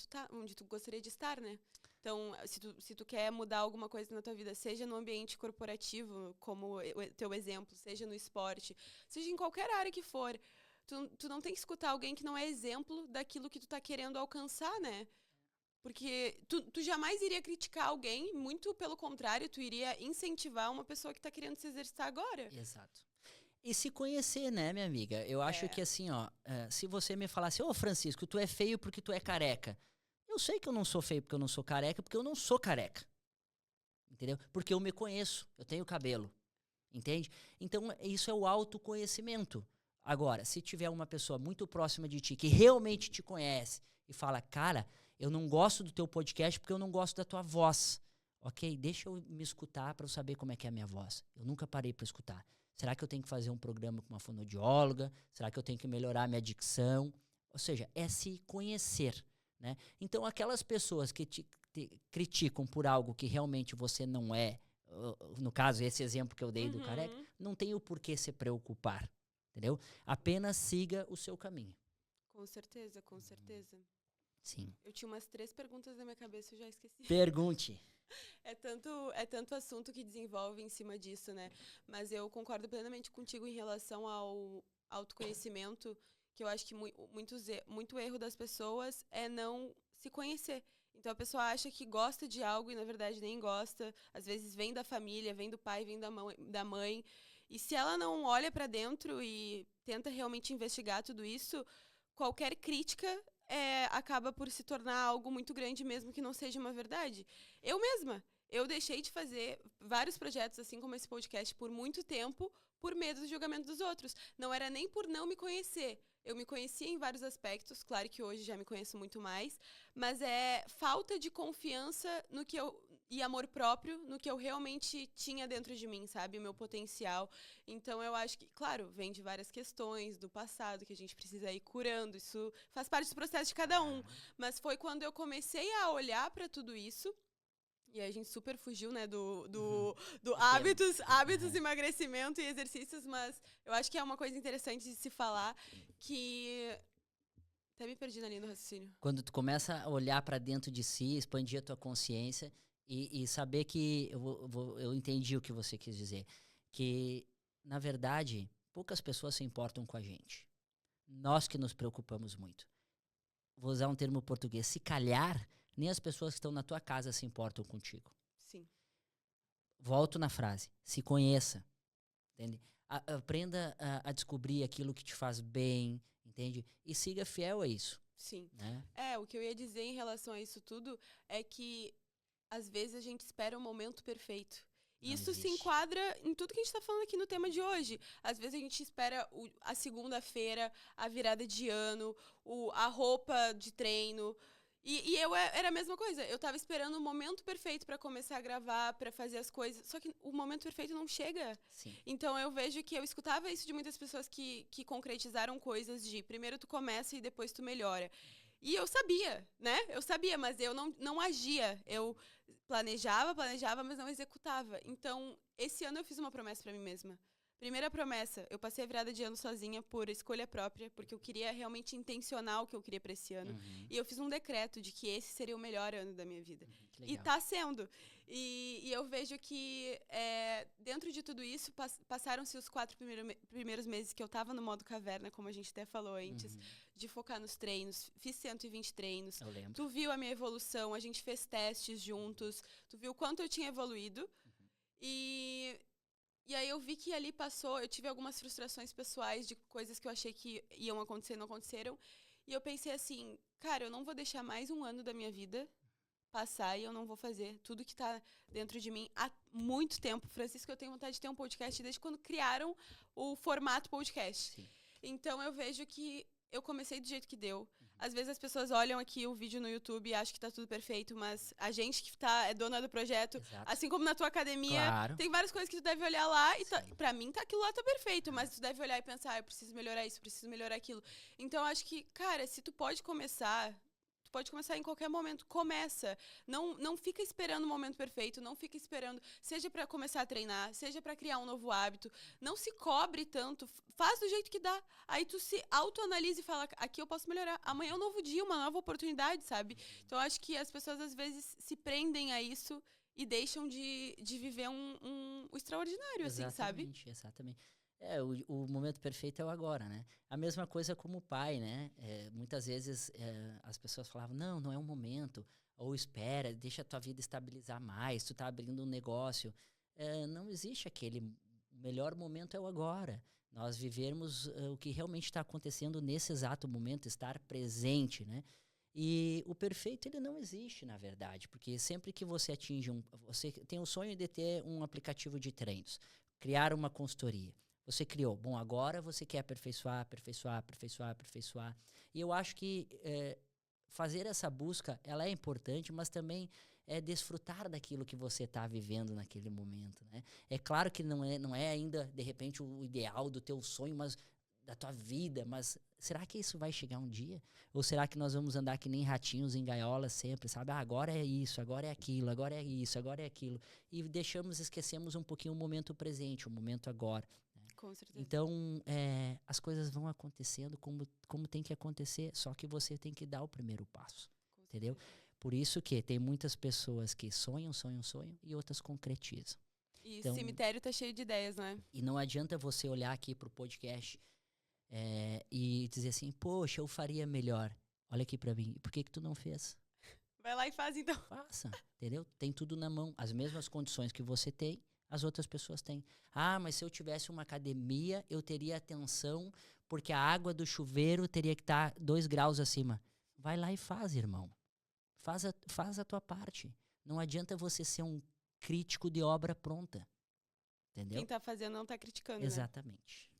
tu gostaria de estar, né? Então, se tu quer mudar alguma coisa na tua vida, seja no ambiente corporativo, como o teu exemplo, seja no esporte, seja em qualquer área que for, tu não tem que escutar alguém que não é exemplo daquilo que tu tá querendo alcançar, né? Porque tu jamais iria criticar alguém, muito pelo contrário, tu iria incentivar uma pessoa que tá querendo se exercitar agora. Exato. E se conhecer, né, minha amiga? Eu acho que assim, se você me falasse, Francisco, tu é feio porque tu é careca. Eu sei que eu não sou feio porque eu não sou careca, porque eu não sou careca. Entendeu? Porque eu me conheço, eu tenho cabelo. Entende? Então, isso é o autoconhecimento. Agora, se tiver uma pessoa muito próxima de ti, que realmente te conhece, e fala, cara, eu não gosto do teu podcast porque eu não gosto da tua voz. Ok, deixa eu me escutar para eu saber como é que é a minha voz. Eu nunca parei para escutar. Será que eu tenho que fazer um programa com uma fonoaudióloga? Será que eu tenho que melhorar a minha dicção? Ou seja, é se conhecer. Né? Então, aquelas pessoas que te criticam por algo que realmente você não é, no caso, esse exemplo que eu dei do careca, não tem o porquê se preocupar. Entendeu? Apenas siga o seu caminho. Com certeza, com certeza. Sim. Eu tinha umas 3 perguntas na minha cabeça e já esqueci. Pergunte. É tanto assunto que desenvolve em cima disso, né? Mas eu concordo plenamente contigo em relação ao autoconhecimento, que eu acho que muito erro das pessoas é não se conhecer. Então a pessoa acha que gosta de algo e na verdade nem gosta. Às vezes vem da família, vem do pai, vem da mãe. E se ela não olha para dentro e tenta realmente investigar tudo isso, qualquer crítica acaba por se tornar algo muito grande, mesmo que não seja uma verdade. Eu deixei de fazer vários projetos, assim como esse podcast, por muito tempo, por medo do julgamento dos outros. Não era nem por não me conhecer. Eu me conhecia em vários aspectos, claro que hoje já me conheço muito mais, mas é falta de confiança e amor próprio no que eu realmente tinha dentro de mim, sabe? O meu potencial. Então, eu acho que, claro, vem de várias questões do passado que a gente precisa ir curando. Isso faz parte do processo de cada um. Mas foi quando eu comecei a olhar para tudo isso. E a gente super fugiu, né, do hábitos, emagrecimento e exercícios. Mas eu acho que é uma coisa interessante de se falar que... Até me perdi ali no raciocínio. Quando tu começa a olhar para dentro de si, expandir a tua consciência e saber que eu entendi o que você quis dizer. Que, na verdade, poucas pessoas se importam com a gente. Nós que nos preocupamos muito. Vou usar um termo português. Se calhar, nem as pessoas que estão na tua casa se importam contigo. Sim. Volto na frase. Se conheça. Entende? Aprenda a descobrir aquilo que te faz bem, entende? E siga fiel a isso. Sim. Né? O que eu ia dizer em relação a isso tudo é que às vezes a gente espera o momento perfeito. E isso se enquadra em tudo que a gente está falando aqui no tema de hoje. Às vezes a gente espera a segunda-feira, a virada de ano, a roupa de treino. E eu era a mesma coisa. Eu tava esperando o momento perfeito para começar a gravar, para fazer as coisas. Só que o momento perfeito não chega. Sim. Então eu vejo que eu escutava isso de muitas pessoas que concretizaram coisas de primeiro tu começa e depois tu melhora. E eu sabia, né? Eu sabia, mas eu não agia. Eu planejava, mas não executava. Então, esse ano eu fiz uma promessa para mim mesma. Primeira promessa, eu passei a virada de ano sozinha por escolha própria, porque eu queria realmente intencionar o que eu queria pra esse ano. E eu fiz um decreto de que esse seria o melhor ano da minha vida. Que E legal. tá sendo. E eu vejo que dentro de tudo isso, passaram-se os 4 primeiros meses que eu tava no modo caverna, como a gente até falou antes, de focar nos treinos. Fiz 120 treinos. Eu lembro. Tu viu a minha evolução, a gente fez testes juntos. Tu viu o quanto eu tinha evoluído. E aí eu vi que ali passou, eu tive algumas frustrações pessoais de coisas que eu achei que iam acontecer, não aconteceram. E eu pensei assim, cara, eu não vou deixar mais um ano da minha vida passar e eu não vou fazer tudo que tá dentro de mim há muito tempo. Francisco, eu tenho vontade de ter um podcast desde quando criaram o formato podcast. Sim. Então eu vejo que eu comecei do jeito que deu. Às vezes as pessoas olham aqui o vídeo no YouTube e acham que tá tudo perfeito, mas a gente que é dona do projeto, Exato. assim como na tua academia, Claro. tem várias coisas que tu deve olhar lá e Sim. pra mim aquilo lá tá perfeito, mas tu deve olhar e pensar, eu preciso melhorar isso, preciso melhorar aquilo. Então eu acho que, cara, se tu pode começar em qualquer momento. Começa. Não fica esperando o momento perfeito. Não fica esperando. Seja pra começar a treinar, seja pra criar um novo hábito. Não se cobre tanto. Faz do jeito que dá. Aí tu se autoanalisa e fala, aqui eu posso melhorar. Amanhã é um novo dia, uma nova oportunidade, sabe? Então eu acho que as pessoas às vezes se prendem a isso e deixam de viver um extraordinário, assim, sabe? Exatamente. O momento perfeito é o agora, né? A mesma coisa como pai, né? Muitas vezes as pessoas falavam, não é um momento, ou espera, deixa a tua vida estabilizar mais, tu tá abrindo um negócio. Não existe aquele, o melhor momento é o agora. Nós vivermos o que realmente está acontecendo nesse exato momento, estar presente, né? E o perfeito, ele não existe, na verdade, porque sempre que você atinge você tem o sonho de ter um aplicativo de treinos, criar uma consultoria. Você criou. Bom, agora você quer aperfeiçoar. E eu acho que fazer essa busca, ela é importante, mas também é desfrutar daquilo que você está vivendo naquele momento, né? É claro que não é ainda, de repente, o ideal do teu sonho, mas da tua vida, mas será que isso vai chegar um dia? Ou será que nós vamos andar que nem ratinhos em gaiola sempre, sabe? Agora é isso, agora é aquilo, agora é isso, agora é aquilo. E esquecemos um pouquinho o momento presente, o momento agora. Com certeza. Então, as coisas vão acontecendo como tem que acontecer, só que você tem que dar o primeiro passo, entendeu? Por isso que tem muitas pessoas que sonham e outras concretizam. E então, cemitério tá cheio de ideias, né? E não adianta você olhar aqui pro podcast e dizer assim, poxa, eu faria melhor. Olha aqui pra mim, por que tu não fez? Vai lá e faz então. Faça, entendeu? Tem tudo na mão, as mesmas condições que você tem, as outras pessoas têm. Ah, mas se eu tivesse uma academia, eu teria atenção, porque a água do chuveiro teria que estar 2 graus acima. Vai lá e faz, irmão. Faz a tua parte. Não adianta você ser um crítico de obra pronta. Entendeu? Quem tá fazendo não tá criticando, exatamente. Né?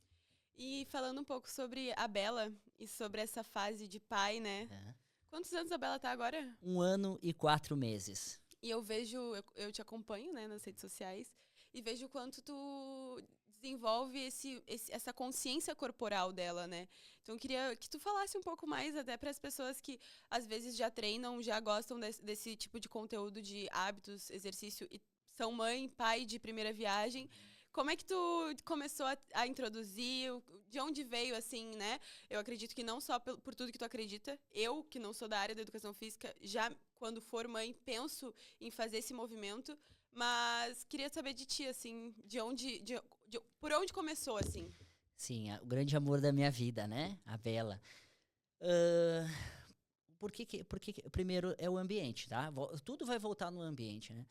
E falando um pouco sobre a Bela e sobre essa fase de pai, né? Quantos anos a Bela tá agora? 1 ano e 4 meses. E eu vejo, eu te acompanho, né, nas redes sociais, e vejo o quanto tu desenvolve essa consciência corporal dela, né? Então eu queria que tu falasse um pouco mais até para as pessoas que às vezes já treinam, já gostam desse tipo de conteúdo de hábitos, exercício e são mãe, pai de primeira viagem. Como é que tu começou a introduzir? De onde veio, assim, né? Eu acredito que não só por tudo que tu acredita. Eu, que não sou da área da educação física, já quando for mãe, penso em fazer esse movimento. Mas queria saber de ti, assim, por onde começou, assim? Sim, o grande amor da minha vida, né? A Bela. Porque primeiro é o ambiente, tá? Tudo vai voltar no ambiente, né?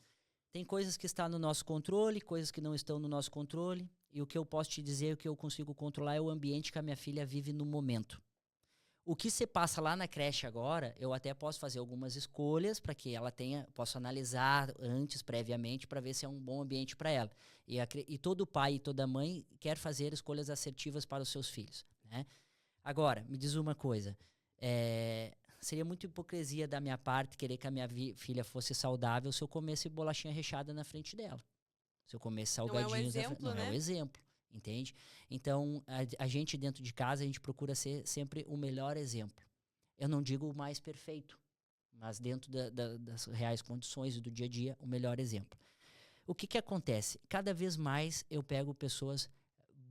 Tem coisas que estão no nosso controle, coisas que não estão no nosso controle. E o que eu posso te dizer, o que eu consigo controlar é o ambiente que a minha filha vive no momento. O que se passa lá na creche agora, eu até posso fazer algumas escolhas para que ela posso analisar antes, previamente, para ver se é um bom ambiente para ela. E todo pai e toda mãe quer fazer escolhas assertivas para os seus filhos, né? Agora, me diz uma coisa. Seria muito hipocrisia da minha parte querer que a minha filha fosse saudável se eu comesse bolachinha recheada na frente dela. Se eu comesse salgadinhos... Não é o exemplo, entende? Então, a gente dentro de casa, a gente procura ser sempre o melhor exemplo. Eu não digo o mais perfeito, mas dentro das reais condições e do dia a dia, o melhor exemplo. O que acontece? Cada vez mais eu pego pessoas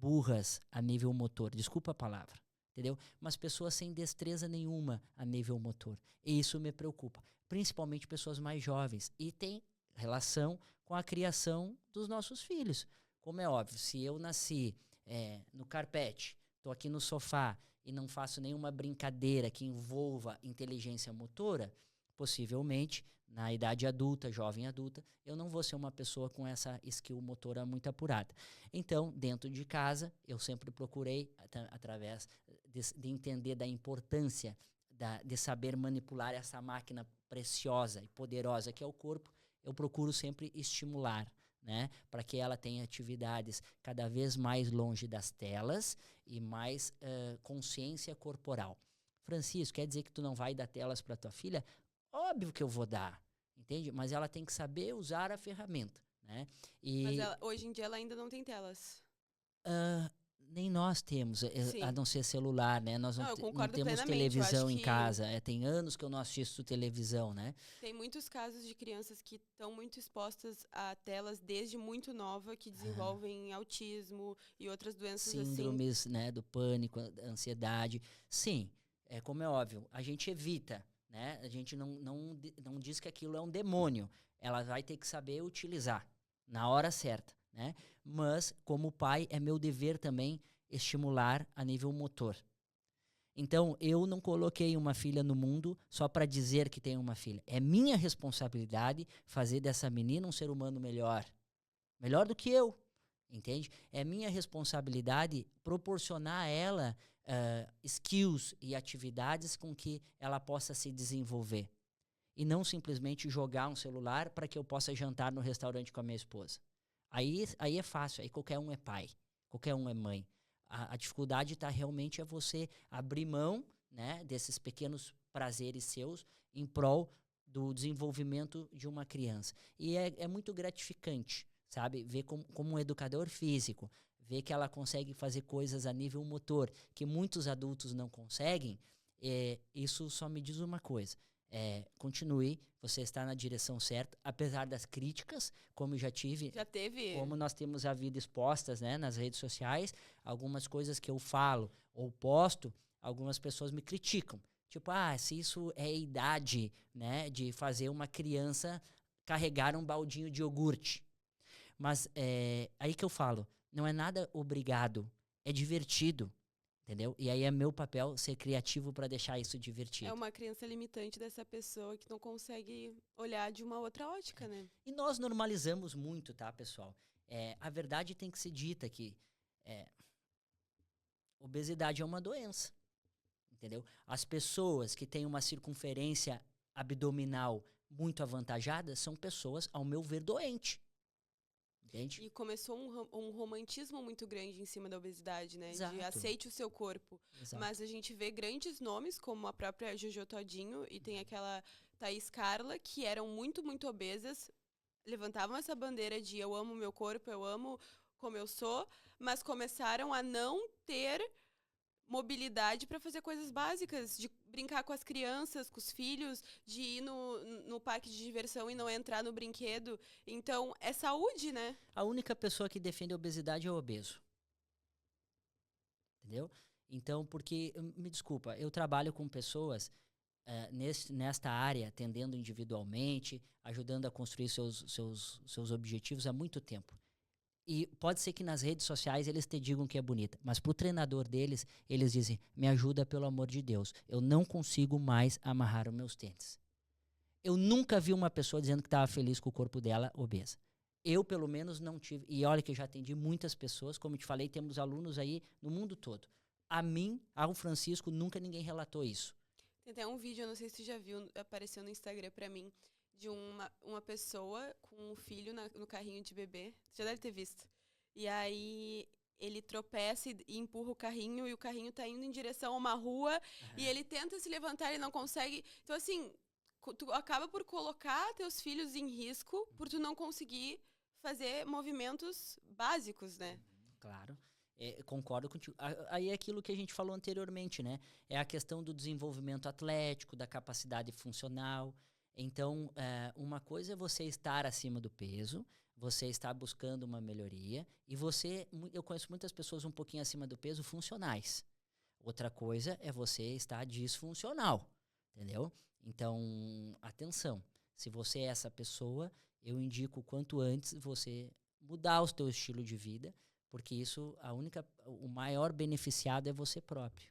burras a nível motor, desculpa a palavra, entendeu? Mas pessoas sem destreza nenhuma a nível motor. E isso me preocupa, principalmente pessoas mais jovens. E tem relação com a criação dos nossos filhos. Como é óbvio, se eu nasci no carpete, estou aqui no sofá e não faço nenhuma brincadeira que envolva inteligência motora, possivelmente, na idade adulta, jovem adulta, eu não vou ser uma pessoa com essa skill motora muito apurada. Então, dentro de casa, eu sempre procurei, através de entender da importância de saber manipular essa máquina preciosa e poderosa que é o corpo, eu procuro sempre estimular, né, para que ela tenha atividades cada vez mais longe das telas e mais consciência corporal. Francisco, quer dizer que tu não vai dar telas para tua filha? Óbvio que eu vou dar, entende? Mas ela tem que saber usar a ferramenta, né? Mas hoje em dia ela ainda não tem telas. Nem nós temos, a não ser celular, né? Nós não temos plenamente. televisão em casa. Tem anos que eu não assisto televisão, né? Tem muitos casos de crianças que estão muito expostas a telas desde muito nova, que desenvolvem autismo e outras doenças síndromes, assim. Né, do pânico, ansiedade. Sim, como é óbvio, a gente evita, né? A gente não diz que aquilo é um demônio. Ela vai ter que saber utilizar na hora certa, né? Mas, como pai, é meu dever também estimular a nível motor. Então, eu não coloquei uma filha no mundo só para dizer que tenho uma filha. É minha responsabilidade fazer dessa menina um ser humano melhor. Melhor do que eu, entende? É minha responsabilidade proporcionar a ela skills e atividades com que ela possa se desenvolver. E não simplesmente jogar um celular para que eu possa jantar no restaurante com a minha esposa. Aí é fácil, aí qualquer um é pai, qualquer um é mãe. A dificuldade realmente é você abrir mão, né, desses pequenos prazeres seus em prol do desenvolvimento de uma criança. E é muito gratificante, sabe? Ver como um educador físico, ver que ela consegue fazer coisas a nível motor que muitos adultos não conseguem, isso só me diz uma coisa. Continue, você está na direção certa, apesar das críticas, como já tive. Já teve? Como nós temos a vida expostas, né, nas redes sociais, algumas coisas que eu falo ou posto, algumas pessoas me criticam. Tipo, se isso é idade, né, de fazer uma criança carregar um baldinho de iogurte. Mas aí que eu falo, não é nada obrigado, é divertido. Entendeu? E aí é meu papel ser criativo para deixar isso divertido. É uma crença limitante dessa pessoa que não consegue olhar de uma outra ótica, né? E nós normalizamos muito, tá, pessoal? A verdade tem que ser dita que obesidade é uma doença, entendeu? As pessoas que têm uma circunferência abdominal muito avantajada são pessoas, ao meu ver, doentes. Entende? E começou um romantismo muito grande em cima da obesidade, né? Exato. De aceite o seu corpo. Exato. Mas a gente vê grandes nomes, como a própria Jojo Todinho, e tem aquela Thaís Carla, que eram muito, muito obesas, levantavam essa bandeira de eu amo meu corpo, eu amo como eu sou, mas começaram a não ter mobilidade para fazer coisas básicas, de brincar com as crianças, com os filhos, de ir no parque de diversão e não entrar no brinquedo. Então, é saúde, né? A única pessoa que defende a obesidade é o obeso. Entendeu? Então, porque, me desculpa, eu trabalho com pessoas nesta área, atendendo individualmente, ajudando a construir seus objetivos há muito tempo. E pode ser que nas redes sociais eles te digam que é bonita, mas pro treinador deles, eles dizem, me ajuda pelo amor de Deus, eu não consigo mais amarrar os meus tênis. Eu nunca vi uma pessoa dizendo que estava feliz com o corpo dela obesa. Eu, pelo menos, não tive. E olha que eu já atendi muitas pessoas, como eu te falei, temos alunos aí no mundo todo. Ao Francisco, nunca ninguém relatou isso. Tem até um vídeo, eu não sei se você já viu, apareceu no Instagram pra mim, de uma pessoa com um filho no carrinho de bebê. Você já deve ter visto. E aí ele tropeça e empurra o carrinho, e o carrinho tá indo em direção a uma rua, e ele tenta se levantar e não consegue. Então, assim, tu acaba por colocar teus filhos em risco por tu não conseguir fazer movimentos básicos, né? Claro. Concordo contigo. Aí é aquilo que a gente falou anteriormente, né? É a questão do desenvolvimento atlético, da capacidade funcional. Então, uma coisa é você estar acima do peso, você está buscando uma melhoria e eu conheço muitas pessoas um pouquinho acima do peso funcionais. Outra coisa é você estar disfuncional, entendeu? Então, atenção, se você é essa pessoa, eu indico o quanto antes você mudar o teu estilo de vida, porque isso, o maior beneficiado é você próprio.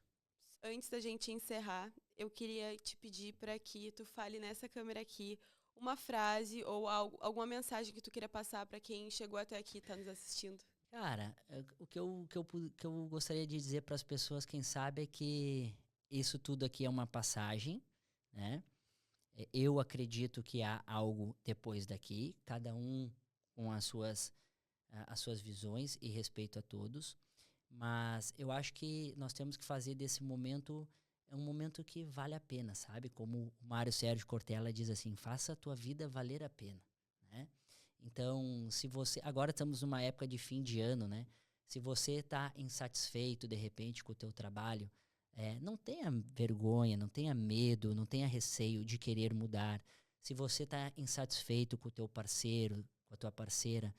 Antes da gente encerrar, eu queria te pedir para que tu fale nessa câmera aqui uma frase ou alguma mensagem que tu queira passar para quem chegou até aqui e está nos assistindo. Cara, o que eu gostaria de dizer para as pessoas, quem sabe, é que isso tudo aqui é uma passagem, né? Eu acredito que há algo depois daqui, cada um com as suas visões e respeito a todos. Mas eu acho que nós temos que fazer desse momento um momento que vale a pena, sabe? Como o Mário Sérgio Cortella diz assim, faça a tua vida valer a pena, né? Então, se você... Agora estamos numa época de fim de ano, né? Se você está insatisfeito, de repente, com o teu trabalho, não tenha vergonha, não tenha medo, não tenha receio de querer mudar. Se você está insatisfeito com o teu parceiro, com a tua parceira,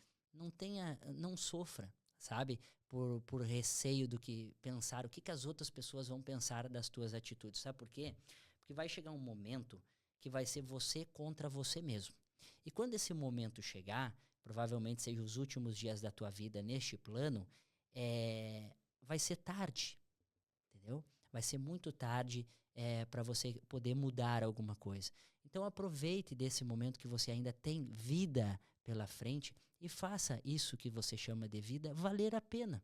não sofra, sabe? Por receio do que pensar, o que as outras pessoas vão pensar das tuas atitudes. Sabe por quê? Porque vai chegar um momento que vai ser você contra você mesmo. E quando esse momento chegar, provavelmente seja os últimos dias da tua vida neste plano, vai ser tarde, entendeu? Vai ser muito tarde para você poder mudar alguma coisa. Então aproveite desse momento que você ainda tem vida pela frente e faça isso que você chama de vida valer a pena,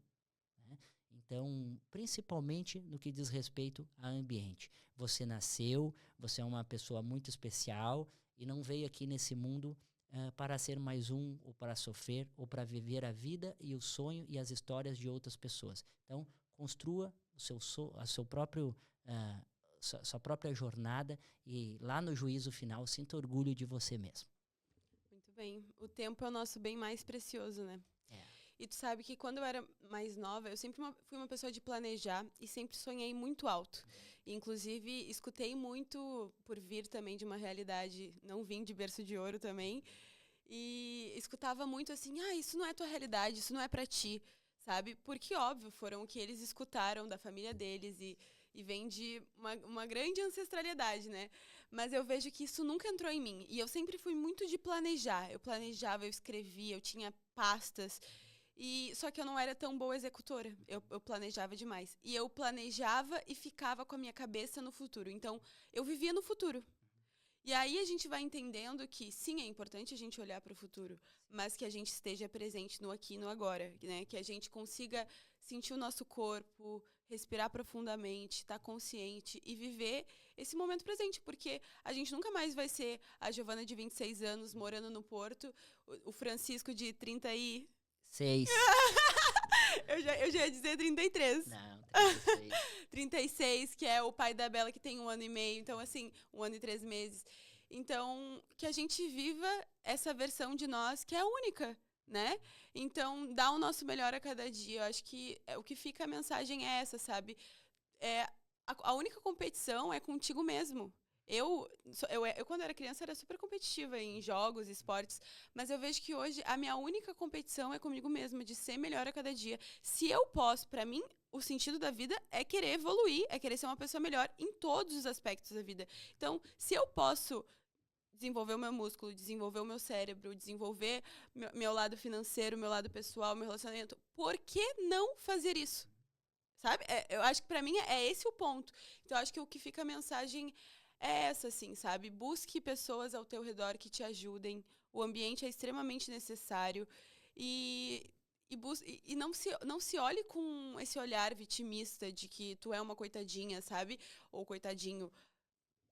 né? Então, principalmente no que diz respeito a ambiente. Você nasceu, você é uma pessoa muito especial e não veio aqui nesse mundo para ser mais um, ou para sofrer, ou para viver a vida e o sonho e as histórias de outras pessoas. Então, construa sua própria jornada e lá no juízo final, sinta orgulho de você mesmo. Muito bem. O tempo é o nosso bem mais precioso, né? É. E tu sabe que quando eu era mais nova, eu sempre fui uma pessoa de planejar e sempre sonhei muito alto. Inclusive, escutei muito por vir também de uma realidade, não vim de berço de ouro também, e escutava muito assim, isso não é tua realidade, isso não é pra ti, sabe? Porque, óbvio, foram o que eles escutaram da família deles e vem de uma grande ancestralidade, né? Mas eu vejo que isso nunca entrou em mim. E eu sempre fui muito de planejar. Eu planejava, eu escrevia, eu tinha pastas. Só que eu não era tão boa executora. Eu planejava demais. E eu planejava e ficava com a minha cabeça no futuro. Então, eu vivia no futuro. E aí a gente vai entendendo que, sim, é importante a gente olhar para o futuro, mas que a gente esteja presente no aqui e no agora, né? Que a gente consiga sentir o nosso corpo, respirar profundamente, estar consciente e viver esse momento presente, porque a gente nunca mais vai ser a Giovana de 26 anos morando no Porto, o Francisco de 6. eu já ia dizer 33. Não, 36. 36, que é o pai da Bela, que tem 1 ano e meio. Então, assim, 1 ano e 3 meses. Então, que a gente viva essa versão de nós que é única, né? Então, dá o nosso melhor a cada dia. Eu acho que o que fica a mensagem é essa, sabe? A única competição é contigo mesmo. Eu, quando era criança, era super competitiva em jogos, esportes, mas eu vejo que hoje a minha única competição é comigo mesma, de ser melhor a cada dia. Se eu posso, pra mim, o sentido da vida é querer evoluir, é querer ser uma pessoa melhor em todos os aspectos da vida. Então, se eu posso desenvolver o meu músculo, desenvolver o meu cérebro, desenvolver meu lado financeiro, meu lado pessoal, meu relacionamento, por que não fazer isso? Sabe? Eu acho que pra mim é esse o ponto. Então, eu acho que o que fica a mensagem é essa, assim, sabe? Busque pessoas ao teu redor que te ajudem. O ambiente é extremamente necessário. E não se olhe com esse olhar vitimista de que tu é uma coitadinha, sabe? Ou coitadinho.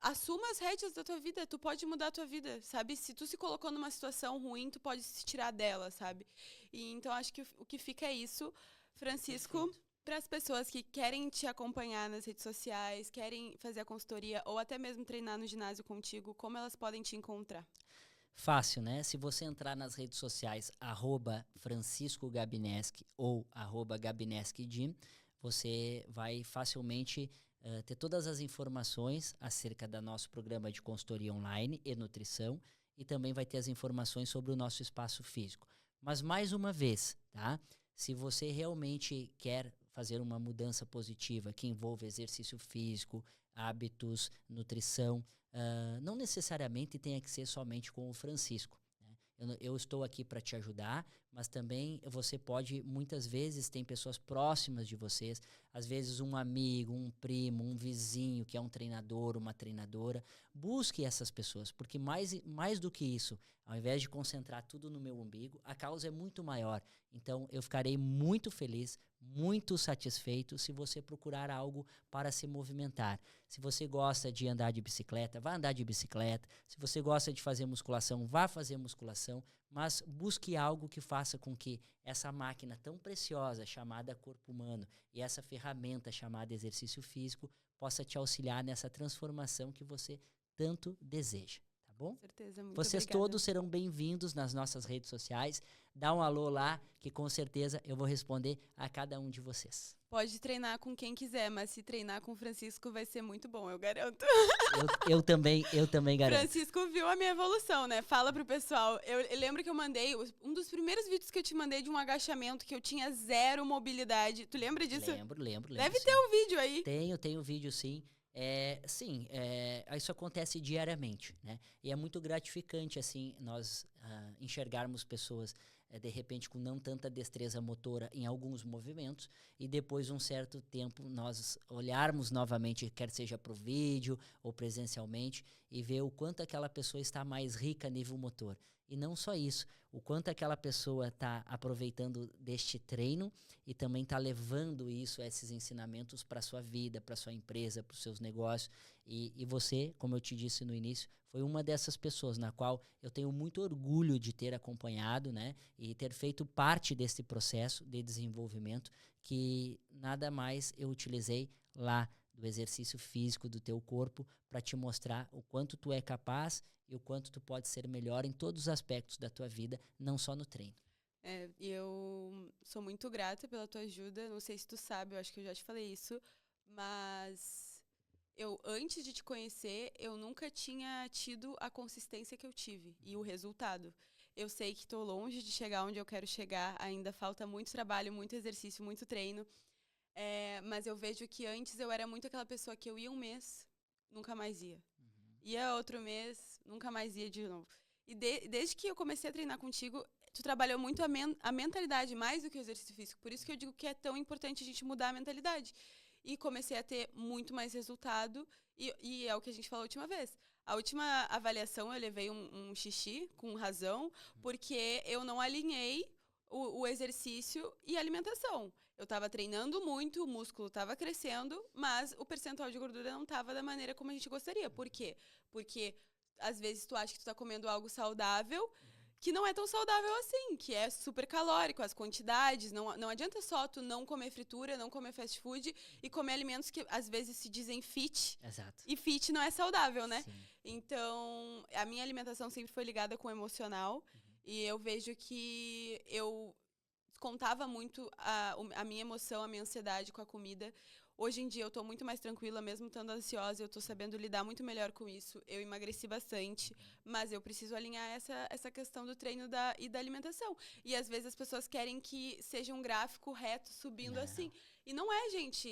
Assuma as rédeas da tua vida. Tu pode mudar a tua vida, sabe? Se tu se colocou numa situação ruim, tu pode se tirar dela, sabe? E então, acho que o que fica é isso. Francisco... Para as pessoas que querem te acompanhar nas redes sociais, querem fazer a consultoria ou até mesmo treinar no ginásio contigo, como elas podem te encontrar? Fácil, né? Se você entrar nas redes sociais @Francisco Gabineschi ou @Gabineschi Gym, você vai facilmente ter todas as informações acerca do nosso programa de consultoria online e nutrição. e também vai ter as informações sobre o nosso espaço físico. Mas mais uma vez, tá? Se você realmente quer fazer uma mudança positiva que envolve exercício físico, hábitos, nutrição, não necessariamente tenha que ser somente com o Francisco. Eu estou aqui para te ajudar, mas também você pode, muitas vezes, tem pessoas próximas de vocês, às vezes um amigo, um primo, um vizinho que é um treinador, uma treinadora. Busque essas pessoas, porque mais do que isso, ao invés de concentrar tudo no meu umbigo, a causa é muito maior. Então, eu ficarei muito feliz, muito satisfeito se você procurar algo para se movimentar. Se você gosta de andar de bicicleta, vá andar de bicicleta. Se você gosta de fazer musculação, vá fazer musculação. Mas busque algo que faça com que essa máquina tão preciosa chamada corpo humano e essa ferramenta chamada exercício físico possa te auxiliar nessa transformação que você tanto deseja. Bom? Com certeza, muito Vocês obrigada. todos serão bem-vindos nas nossas redes sociais. Dá um alô lá, que com certeza eu vou responder a cada um de vocês. Pode treinar com quem quiser, mas se treinar com o Francisco vai ser muito bom, eu garanto. Eu também garanto. Francisco viu a minha evolução, né? Fala pro pessoal. Eu lembro que eu mandei, um dos primeiros vídeos que eu te mandei de um agachamento que eu tinha zero mobilidade. Tu lembra disso? Lembro. Deve sim. ter um vídeo aí. Tenho vídeo sim. Isso acontece diariamente, né? E é muito gratificante, assim, nós enxergarmos pessoas, de repente, com não tanta destreza motora em alguns movimentos, e depois de um certo tempo nós olharmos novamente, quer seja para o vídeo ou presencialmente, e ver o quanto aquela pessoa está mais rica a nível motor. E não só isso, o quanto aquela pessoa está aproveitando deste treino e também está levando esses ensinamentos para a sua vida, para a sua empresa, para os seus negócios. E você, como eu te disse no início, foi uma dessas pessoas na qual eu tenho muito orgulho de ter acompanhado, né, e ter feito parte desse processo de desenvolvimento que nada mais eu utilizei lá do exercício físico do teu corpo para te mostrar o quanto tu é capaz e o quanto tu pode ser melhor em todos os aspectos da tua vida, não só no treino. Eu sou muito grata pela tua ajuda. Não sei se tu sabe, eu acho que eu já te falei isso, mas antes de te conhecer, eu nunca tinha tido a consistência que eu tive e o resultado. Eu sei que estou longe de chegar onde eu quero chegar, ainda falta muito trabalho, muito exercício, muito treino, mas eu vejo que antes eu era muito aquela pessoa que eu ia um mês, nunca mais ia. Ia outro mês, nunca mais ia de novo. E desde que eu comecei a treinar contigo, tu trabalhou muito a mentalidade, mais do que o exercício físico. Por isso que eu digo que é tão importante a gente mudar a mentalidade. E comecei a ter muito mais resultado. E é o que a gente falou a última vez. A última avaliação eu levei um xixi, com razão, porque eu não alinhei o exercício e a alimentação. Eu estava treinando muito, o músculo estava crescendo, mas o percentual de gordura não estava da maneira como a gente gostaria. Por quê? Porque às vezes tu acha que tu tá comendo algo saudável, que não é tão saudável assim, que é super calórico, as quantidades, não adianta só tu não comer fritura, não comer fast food e comer alimentos que às vezes se dizem fit. Exato. E fit não é saudável, né? Sim. Então, a minha alimentação sempre foi ligada com o emocional, e eu vejo que eu descontava muito a minha emoção, a minha ansiedade com a comida. Hoje em dia eu tô muito mais tranquila, mesmo estando ansiosa, eu tô sabendo lidar muito melhor com isso. Eu emagreci bastante, mas eu preciso alinhar essa questão do treino e da alimentação. E às vezes as pessoas querem que seja um gráfico reto subindo assim. E não é, gente.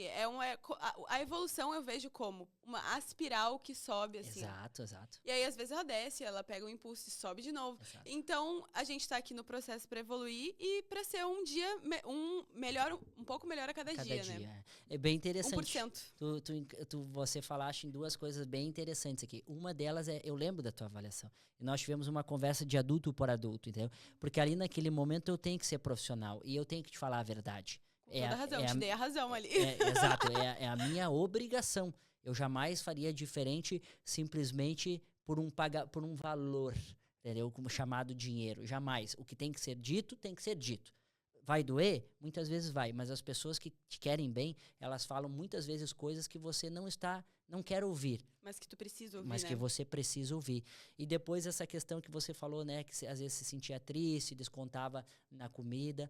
A evolução eu vejo como uma espiral que sobe assim. Exato. E aí às vezes ela desce, ela pega o impulso e sobe de novo. Exato. Então a gente tá aqui no processo para evoluir e para ser um dia um pouco melhor a cada dia, né? É bem interessante. 1%. Você falaste em duas coisas bem interessantes aqui. Uma delas eu lembro da tua avaliação. E nós tivemos uma conversa de adulto por adulto, entendeu? Porque ali naquele momento eu tenho que ser profissional e eu tenho que te falar a verdade. Com toda a razão, te dei a razão ali. Exato, é a minha obrigação. Eu jamais faria diferente simplesmente por um valor, entendeu? Como chamado dinheiro. Jamais. O que tem que ser dito, tem que ser dito. Vai doer? Muitas vezes vai, mas as pessoas que te querem bem, elas falam muitas vezes coisas que você não quer ouvir. Mas que tu precisa ouvir, Mas né? que você precisa ouvir. E depois essa questão que você falou, né? Que às vezes se sentia triste, descontava na comida.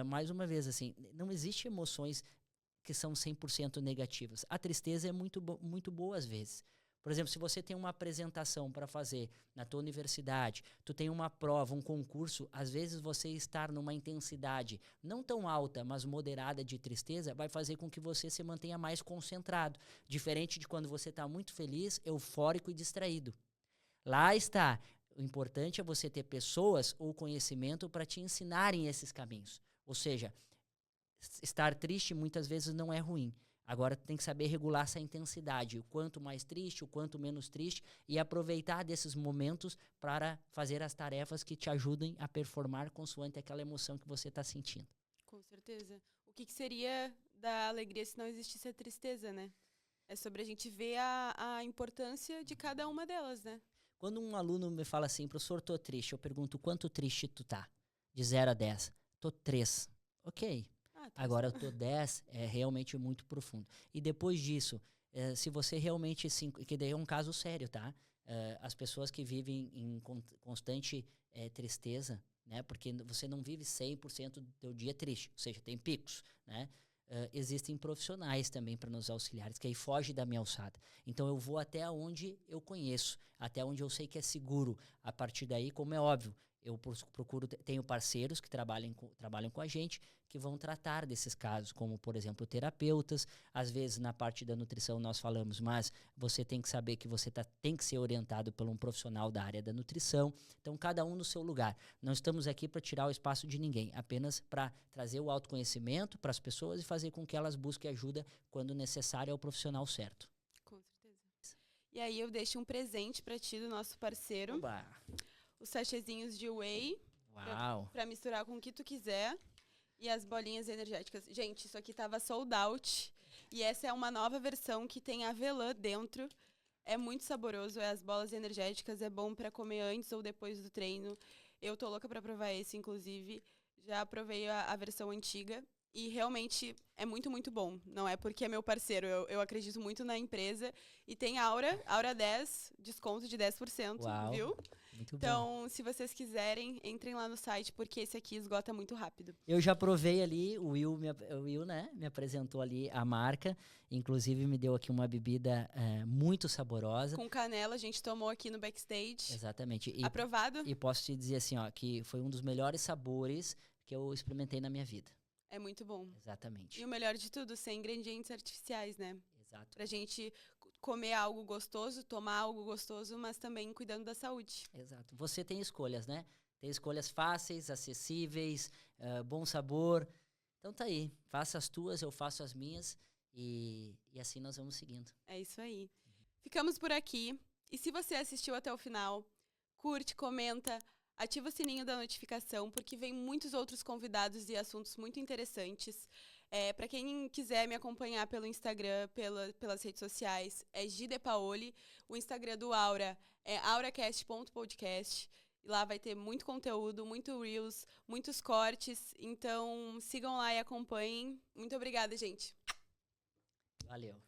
Mais uma vez, assim, não existe emoções que são 100% negativas. A tristeza é muito boa às vezes. Por exemplo, se você tem uma apresentação para fazer na tua universidade, tu tem uma prova, um concurso, às vezes você estar numa intensidade não tão alta, mas moderada de tristeza, vai fazer com que você se mantenha mais concentrado. Diferente de quando você está muito feliz, eufórico e distraído. Lá está. O importante é você ter pessoas ou conhecimento para te ensinarem esses caminhos. Ou seja, estar triste muitas vezes não é ruim. Agora tem que saber regular essa intensidade, o quanto mais triste, o quanto menos triste, e aproveitar desses momentos para fazer as tarefas que te ajudem a performar consoante aquela emoção que você está sentindo. Com certeza. O que seria da alegria se não existisse a tristeza, né? É sobre a gente ver a importância de cada uma delas, né? Quando um aluno me fala assim, professor, tô triste, eu pergunto, quanto triste tu tá? De 0 a 10. Tô 3. Ok. Agora eu tô 10, é realmente muito profundo. E depois disso, se você realmente... que daí é um caso sério, tá? As pessoas que vivem em constante tristeza, né? Porque você não vive 100% do teu dia triste. Ou seja, tem picos, né? Existem profissionais também para nos auxiliares, que aí foge da minha alçada. Então eu vou até onde eu conheço, até onde eu sei que é seguro. A partir daí, como é óbvio, eu procuro, tenho parceiros que trabalham com a gente, que vão tratar desses casos, como, por exemplo, terapeutas. Às vezes, na parte da nutrição, nós falamos, mas você tem que saber que você tem que ser orientado por um profissional da área da nutrição. Então, cada um no seu lugar. Não estamos aqui para tirar o espaço de ninguém, apenas para trazer o autoconhecimento para as pessoas e fazer com que elas busquem ajuda quando necessário ao profissional certo. Com certeza. E aí eu deixo um presente para ti do nosso parceiro. Oba. Os sachezinhos de whey. Uau! Pra misturar com o que tu quiser. E as bolinhas energéticas. Gente, isso aqui tava sold out. E essa é uma nova versão que tem avelã dentro. É muito saboroso. As bolas energéticas. É bom pra comer antes ou depois do treino. Eu tô louca pra provar esse, inclusive. Já provei a versão antiga. E realmente é muito, muito bom. Não é porque é meu parceiro. Eu acredito muito na empresa. E tem Aura 10, desconto de 10%, Uau, viu? Muito Então, bom. se vocês quiserem, entrem lá no site, porque esse aqui esgota muito rápido. Eu já provei ali, o Will, né, me apresentou ali a marca, inclusive me deu aqui uma bebida muito saborosa. Com canela, a gente tomou aqui no backstage. Exatamente. Aprovado? E posso te dizer assim, ó, que foi um dos melhores sabores que eu experimentei na minha vida. É muito bom. Exatamente. E o melhor de tudo, sem ingredientes artificiais, né? Exato. Pra gente comer algo gostoso, tomar algo gostoso, mas também cuidando da saúde. Exato. Você tem escolhas, né? Tem escolhas fáceis, acessíveis, bom sabor. Então tá aí. Faça as tuas, eu faço as minhas e assim nós vamos seguindo. É isso aí. Ficamos por aqui. E se você assistiu até o final, curte, comenta, ativa o sininho da notificação, porque vem muitos outros convidados e assuntos muito interessantes. Para quem quiser me acompanhar pelo Instagram, pelas redes sociais, é Gidepaoli. O Instagram do Aura é auracast.podcast. E lá vai ter muito conteúdo, muito reels, muitos cortes. Então sigam lá e acompanhem. Muito obrigada, gente. Valeu.